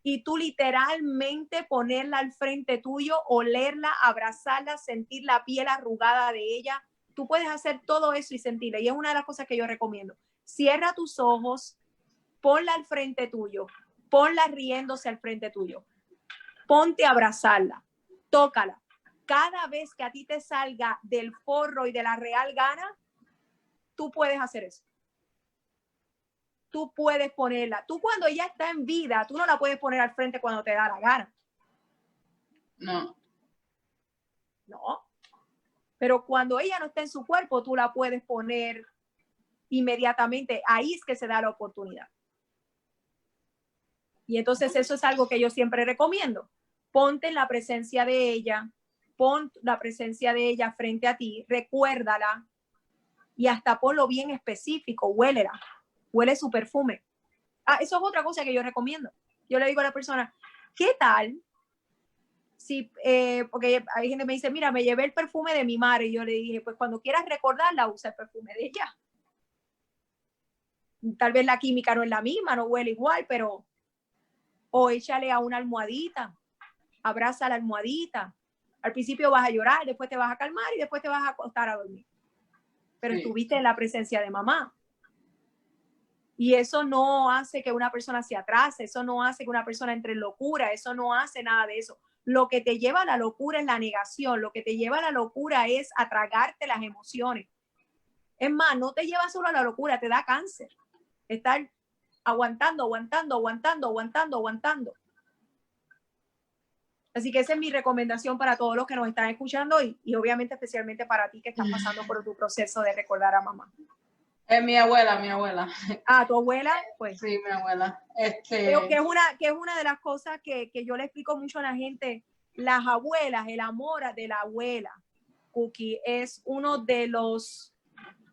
y tú literalmente ponerla al frente tuyo, olerla, abrazarla, sentir la piel arrugada de ella. Tú puedes hacer todo eso y sentirla. Y es una de las cosas que yo recomiendo. Cierra tus ojos, ponla al frente tuyo, ponla riéndose al frente tuyo. Ponte a abrazarla, tócala. Cada vez que a ti te salga del forro y de la real gana, tú puedes hacer eso. Tú puedes ponerla. Tú cuando ella está en vida, tú no la puedes poner al frente cuando te da la gana. No. No. Pero cuando ella no está en su cuerpo, tú la puedes poner inmediatamente. Ahí es que se da la oportunidad. Y entonces eso es algo que yo siempre recomiendo. Ponte en la presencia de ella, pon la presencia de ella frente a ti, recuérdala y hasta ponlo bien específico, huélela. Huele su perfume. Eso es otra cosa que yo recomiendo. Yo le digo a la persona, ¿qué tal si, porque hay gente que me dice, mira, me llevé el perfume de mi madre, y yo le dije, pues cuando quieras recordarla, usa el perfume de ella. Tal vez la química no es la misma, no huele igual, pero o échale a una almohadita, abraza la almohadita. Al principio vas a llorar, después te vas a calmar y después te vas a acostar a dormir. Pero estuviste en la presencia de mamá. Y eso no hace que una persona se atrase, eso no hace que una persona entre en locura, eso no hace nada de eso. Lo que te lleva a la locura es la negación, lo que te lleva a la locura es a tragarte las emociones. Es más, no te lleva solo a la locura, te da cáncer. Estar aguantando. Así que esa es mi recomendación para todos los que nos están escuchando y obviamente especialmente para ti que estás pasando por tu proceso de recordar a mamá. Mi abuela. ¿Tu abuela? Pues. Sí, mi abuela. Creo que es una de las cosas que yo le explico mucho a la gente. Las abuelas, el amor de la abuela Cookie, es uno de los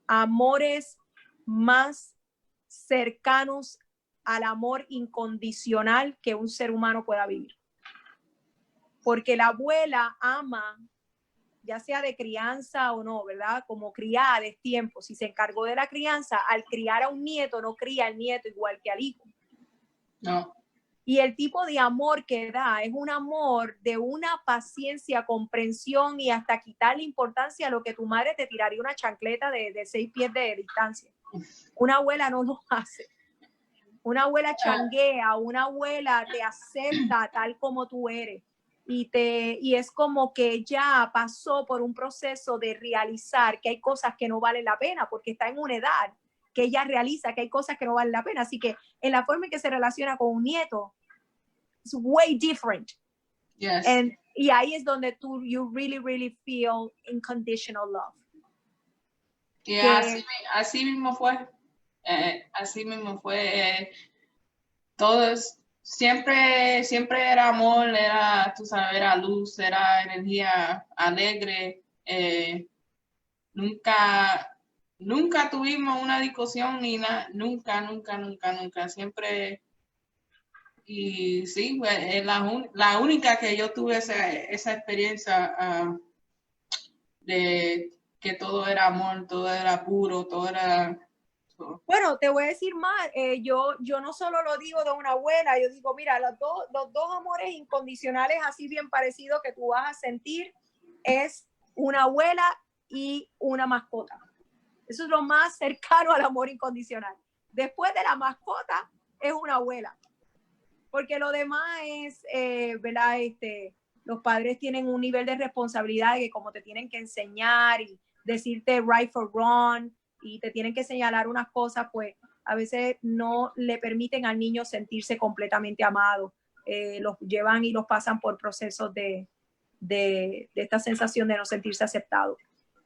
amores más cercanos al amor incondicional que un ser humano pueda vivir. Porque la abuela ama, ya sea de crianza o no, ¿verdad? Como criada de tiempo, si se encargó de la crianza, al criar a un nieto, no cría al nieto igual que al hijo. No. Y el tipo de amor que da es un amor de una paciencia, comprensión y hasta quitarle importancia a lo que tu madre te tiraría una chancleta de 6 pies de distancia. Una abuela no lo hace. Una abuela changuea, una abuela te acepta tal como tú eres. Y es como que ella pasó por un proceso de realizar que hay cosas que no valen la pena porque está en una edad que ella realiza que hay cosas que no valen la pena. Así que en la forma en que se relaciona con un nieto, it's way different. Yes. Y ahí es donde you really feel unconditional love. Yeah, así mismo fue. Así mismo fue. Todos, siempre era amor, era, tú sabes, era luz, era energía alegre. Nunca tuvimos una discusión ni nada, nunca. Siempre. Y sí, es la única que yo tuve esa experiencia de que todo era amor, todo era puro, todo era... Bueno, te voy a decir más, yo no solo lo digo de una abuela, yo digo, mira, los dos amores incondicionales así bien parecidos que tú vas a sentir es una abuela y una mascota. Eso es lo más cercano al amor incondicional. Después de la mascota es una abuela. Porque lo demás es, ¿verdad? Los padres tienen un nivel de responsabilidad que como te tienen que enseñar y decirte right for wrong y te tienen que señalar unas cosas, pues a veces no le permiten al niño sentirse completamente amado. Los llevan y los pasan por procesos de esta sensación de no sentirse aceptado.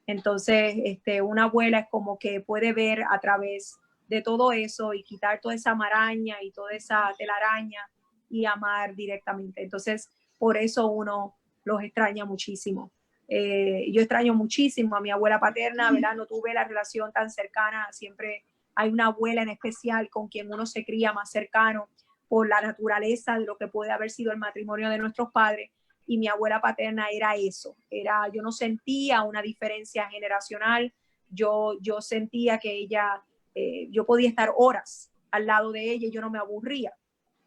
Entonces, una abuela es como que puede ver a través de todo eso y quitar toda esa maraña y toda esa telaraña y amar directamente. Entonces, por eso uno los extraña muchísimo. Yo extraño muchísimo a mi abuela paterna, ¿verdad? No tuve la relación tan cercana, siempre hay una abuela en especial con quien uno se cría más cercano por la naturaleza de lo que puede haber sido el matrimonio de nuestros padres. Y mi abuela paterna era eso, yo no sentía una diferencia generacional, yo sentía que ella, yo podía estar horas al lado de ella y yo no me aburría,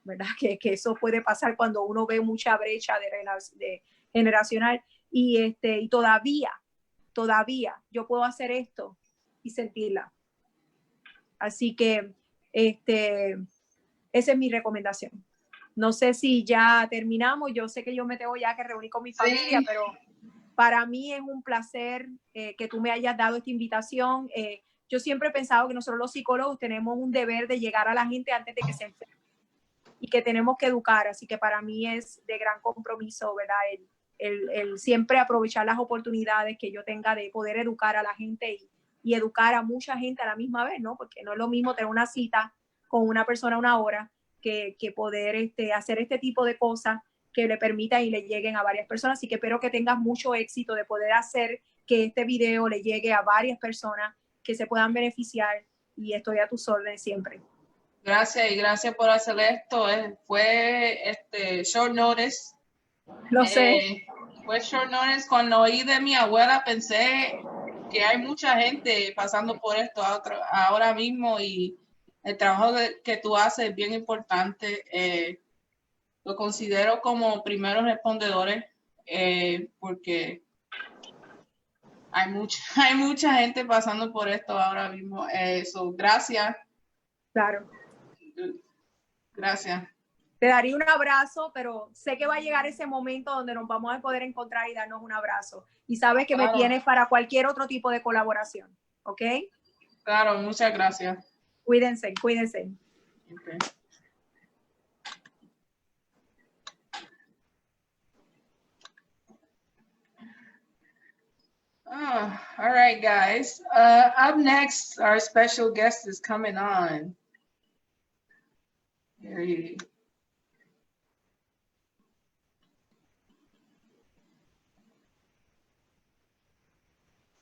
¿verdad? Que eso puede pasar cuando uno ve mucha brecha de generacional y todavía yo puedo hacer esto y sentirla. Así que esa es mi recomendación. No sé si ya terminamos, yo sé que yo me tengo ya que reunir con mi familia, pero para mí es un placer que tú me hayas dado esta invitación. Yo siempre he pensado que nosotros los psicólogos tenemos un deber de llegar a la gente antes de que se enferme y que tenemos que educar, así que para mí es de gran compromiso, ¿verdad? El siempre aprovechar las oportunidades que yo tenga de poder educar a la gente y educar a mucha gente a la misma vez, ¿no? Porque no es lo mismo tener una cita con una persona una hora que poder hacer este tipo de cosas que le permitan y le lleguen a varias personas. Así que espero que tengas mucho éxito de poder hacer que este video le llegue a varias personas que se puedan beneficiar y estoy a tus órdenes siempre. Gracias y gracias por hacer esto. Fue short notice. Lo sé. Fue short notice. Cuando oí de mi abuela pensé que hay mucha gente pasando por esto ahora mismo y el trabajo que tú haces es bien importante. Lo considero como primeros respondedores porque hay mucha gente pasando por esto ahora mismo. Gracias. Claro. Gracias. Te daría un abrazo, pero sé que va a llegar ese momento donde nos vamos a poder encontrar y darnos un abrazo. Y sabes que me tienes para cualquier otro tipo de colaboración, ¿ok? Claro, muchas gracias. Cuídense. Okay. Oh, all right, guys. Up next, our special guest is coming on. Here he...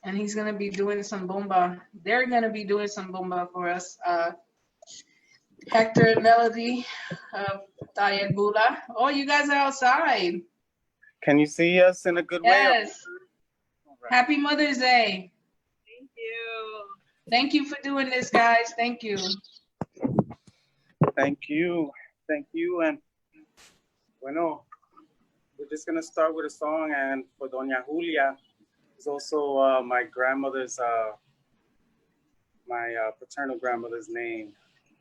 and he's gonna be doing some bomba. They're gonna be doing some bomba for us. Hector and Melody of Tayed Bula. Oh, you guys are outside. Can you see us in a good way? Yes. All right. Happy Mother's Day. Thank you. Thank you for doing this, guys. Thank you. Thank you. Thank you. And bueno, we're just gonna start with a song, and for Doña Julia, it's also my grandmother's, my paternal grandmother's name.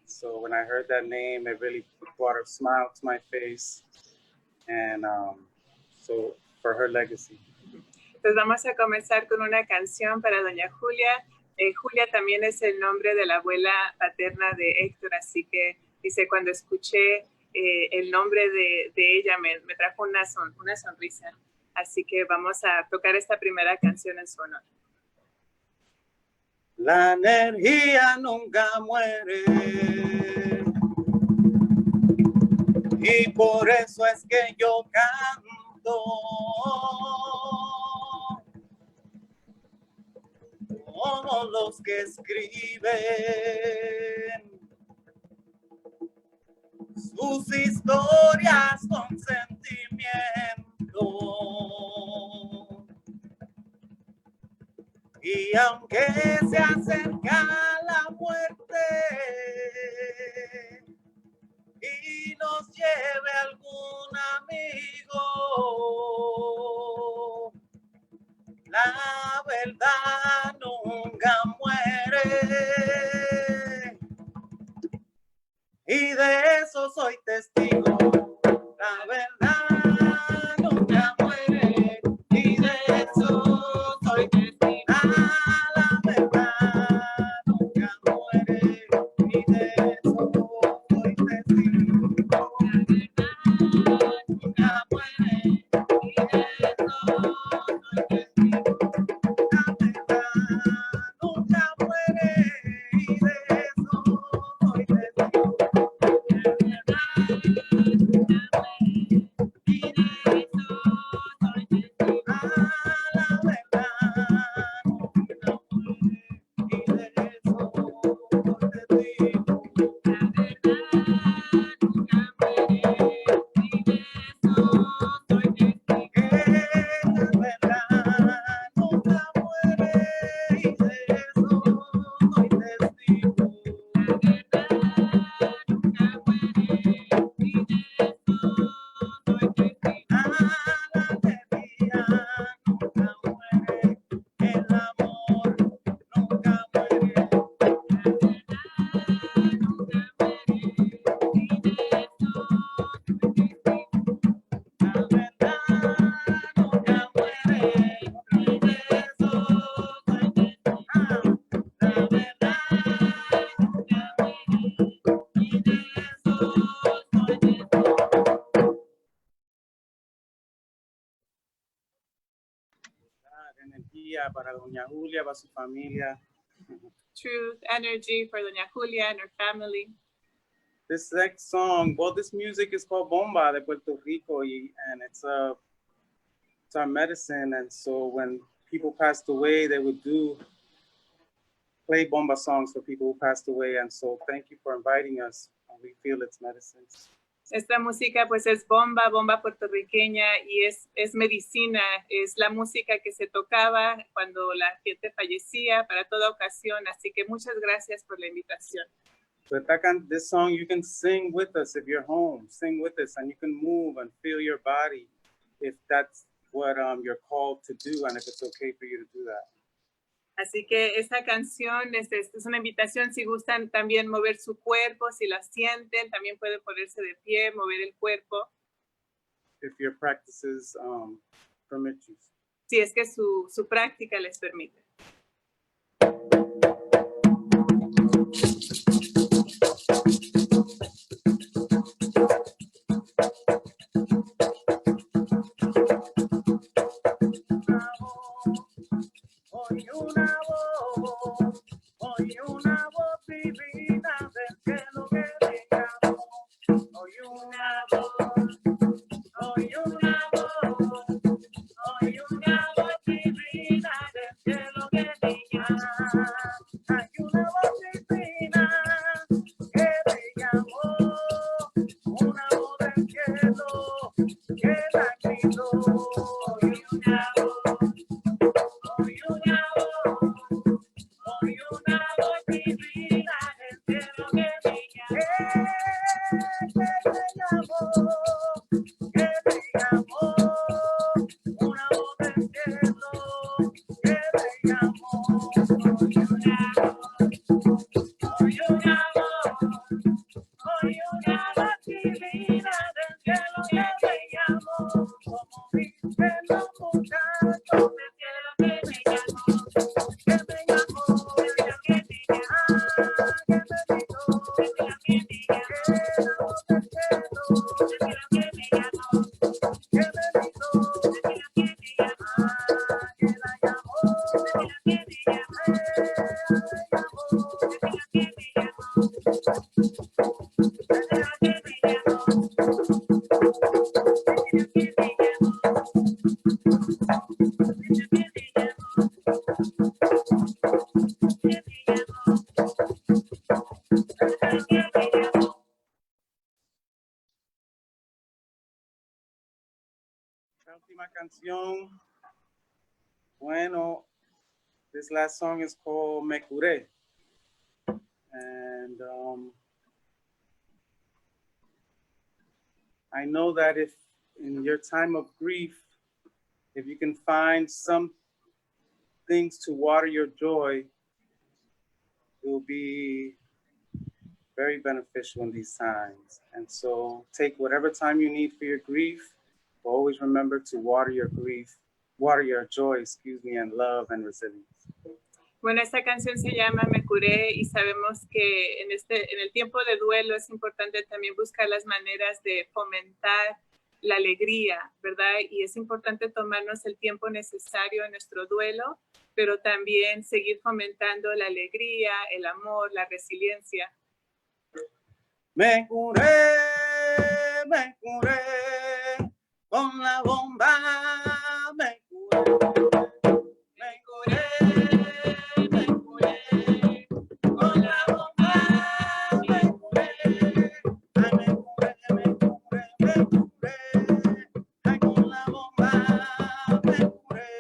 So when I heard that name, it really brought a smile to my face. And so for her legacy. Entonces vamos a comenzar con una canción para Doña Julia. Julia también es el nombre de la abuela paterna de Héctor, así que dice, cuando escuché el nombre de ella me trajo una sonrisa. Así que vamos a tocar esta primera canción en su honor. La energía nunca muere y por eso es que yo canto. Todos los que escriben sus historias con sentimiento. Y aunque se acerca la muerte y nos lleve algún amigo, la verdad nunca muere. Y de eso soy testigo. La verdad nunca muere. Y de eso soy testigo. La verdad nunca muere. Y de eso soy testigo. La verdad nunca muere. Y de eso soy testigo. La verdad nunca muere. Y de eso soy testigo. Energía para Doña Julia, para su familia. Truth, energy for Doña Julia and her family. This next song, well, this music is called Bomba de Puerto Rico, and it's our medicine. And so when people passed away, they would play bomba songs for people who passed away. And so thank you for inviting us. We feel it's medicine. Esta música pues es bomba puertorriqueña y es medicina, es la música que se tocaba cuando la gente fallecía para toda ocasión, así que muchas gracias por la invitación. So this song you can sing with us if you're home, sing with us, and you can move and feel your body if that's what you're called to do and if it's okay for you to do that. Así que esta canción es una invitación, si gustan también mover su cuerpo, si la sienten, también pueden ponerse de pie, mover el cuerpo. If your practices permit you. Si es que su práctica les permite. Hoy una voz divina del cielo La última canción. Bueno, this last song is called Me Curé. And I know that if in your time of grief, if you can find some things to water your joy, it will be very beneficial in these times. And so take whatever time you need for your grief, but always remember to water your grief, water your joy, and love and resilience. Bueno, esta canción se llama Me Curé y sabemos que en el tiempo de duelo es importante también buscar las maneras de fomentar la alegría, ¿verdad? Y es importante tomarnos el tiempo necesario en nuestro duelo, pero también seguir fomentando la alegría, el amor, la resiliencia. Me curé con la bomba, me curé con la bomba, me curé, ay, me curé, ay, con la bomba, me curé,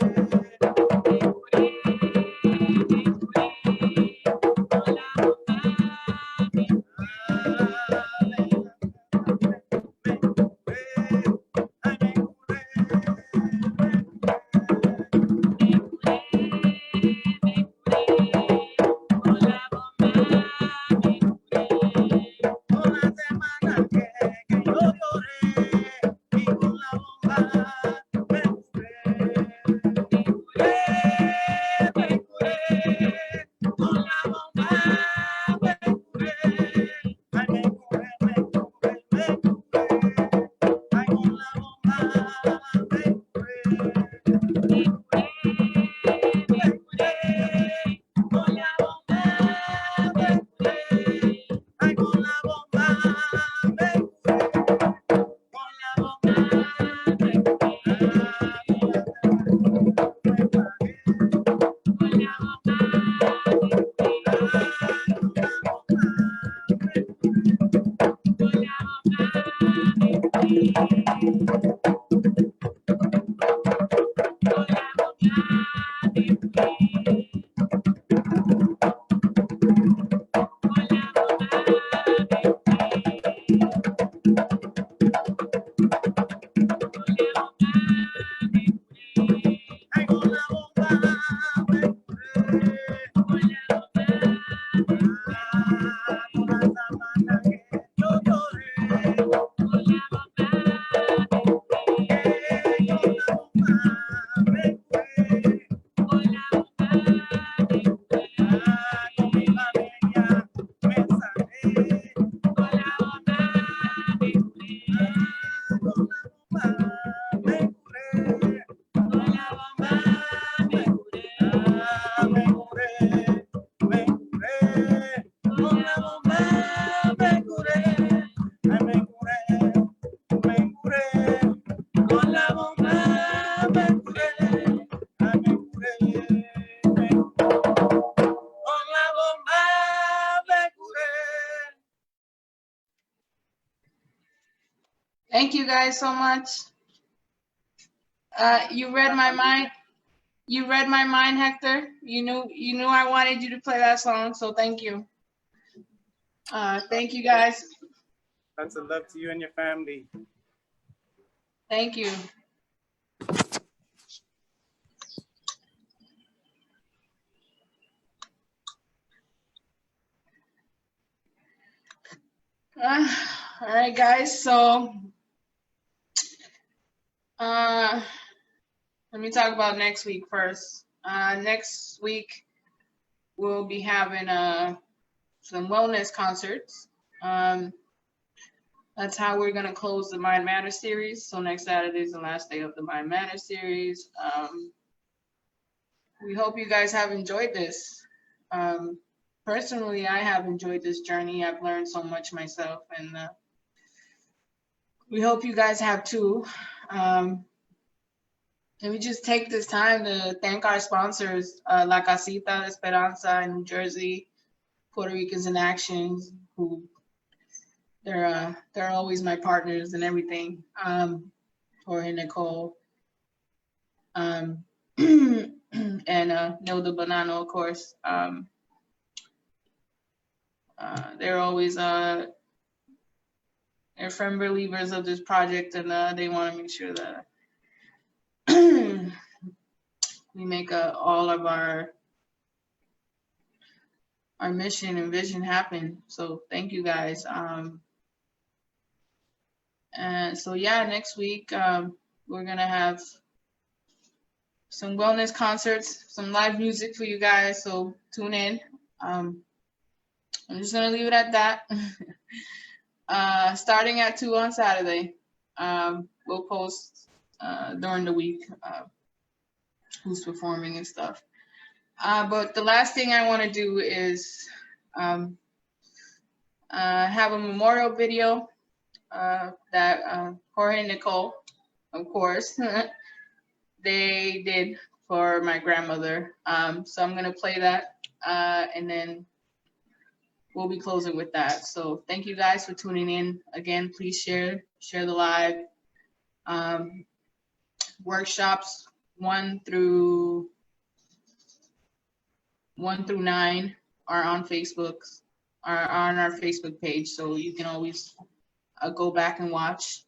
Thank you guys so much. You read my mind. You read my mind, Hector. You knew I wanted you to play that song, so thank you. Thank you guys. Lots of love to you and your family. Thank you. All right, guys. So let me talk about next week first. Next week we'll be having some wellness concerts. That's how we're gonna close the Mind Matters series. So next Saturday is the last day of the Mind Matters series. We hope you guys have enjoyed this. personally, I have enjoyed this journey. I've learned so much myself, and we hope you guys have too. And we just take this time to thank our sponsors, La Casita Esperanza in New Jersey, Puerto Ricans in Action, who they're always my partners and everything. Jorge, Nicole, and Nilda Bonanno, of course. They're always they're firm believers of this project, and they want to make sure that we make all of our mission and vision happen. So thank you guys. And so yeah, next week we're gonna have some wellness concerts, some live music for you guys. So tune in. I'm just gonna leave it at that. Starting at 2 on Saturday. We'll post during the week who's performing and stuff. But the last thing I want to do is have a memorial video that Jorge and Nicole, of course, they did for my grandmother. So I'm gonna play that and then we'll be closing with that. So thank you guys for tuning in. Again, please share the live. Workshops 1 through 9 are on Facebook, are on our Facebook page, so you can always go back and watch.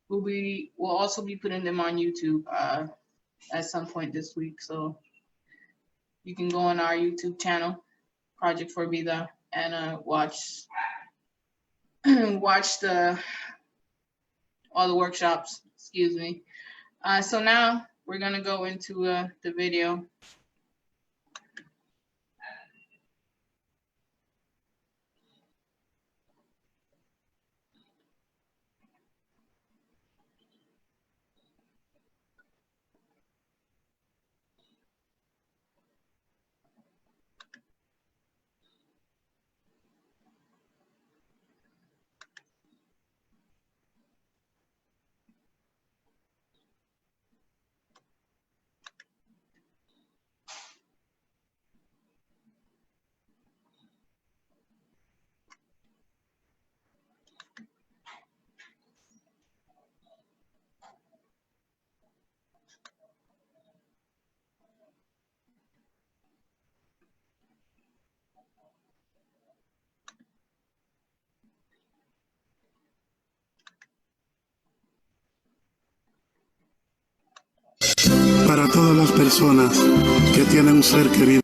We'll also be putting them on YouTube at some point this week, so you can go on our YouTube channel, Project for Vida, and watch all the workshops. Excuse me. So now we're gonna go into the video. Para todas las personas que tienen un ser querido.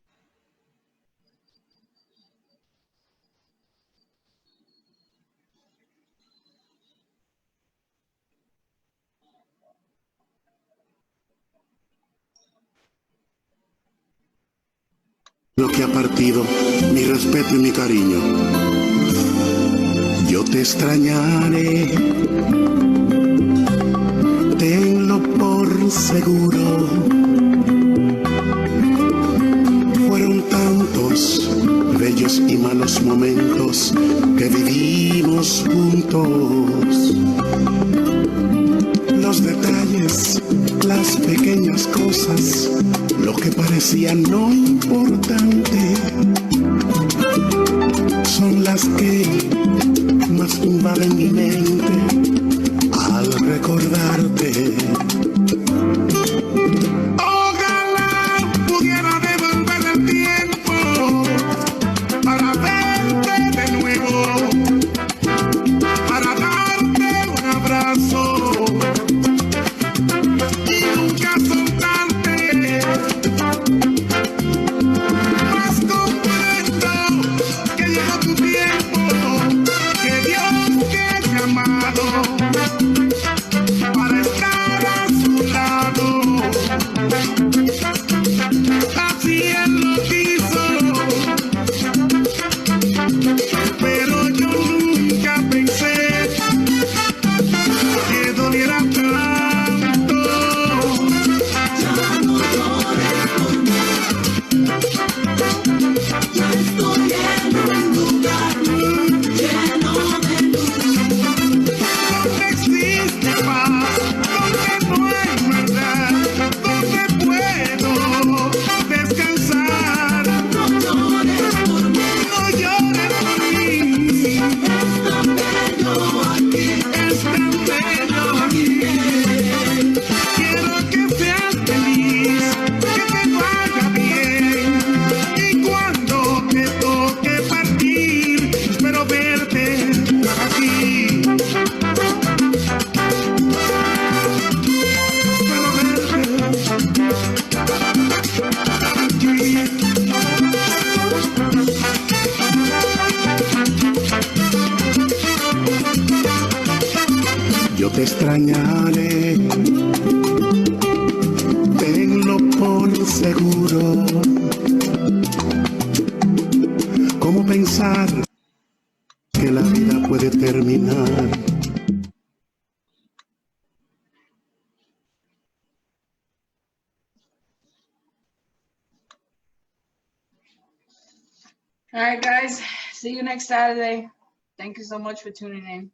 Lo que ha partido, mi respeto y mi cariño. Yo te extrañaré, tenlo por seguro. Fueron tantos bellos y malos momentos que vivimos juntos. Los detalles, las pequeñas cosas, lo que parecía no importante, son las que más invaden mi mente al recordarte. Ojalá pudiera devolver el tiempo para verte de nuevo, para darte un abrazo y nunca soltarte. Mas comprendo que llegó tu tiempo, que Dios te ha llamado para estar a su te extrañaré, tenlo por seguro. ¿Cómo pensar que la vida puede terminar? All right, guys. See you next Saturday. Thank you so much for tuning in.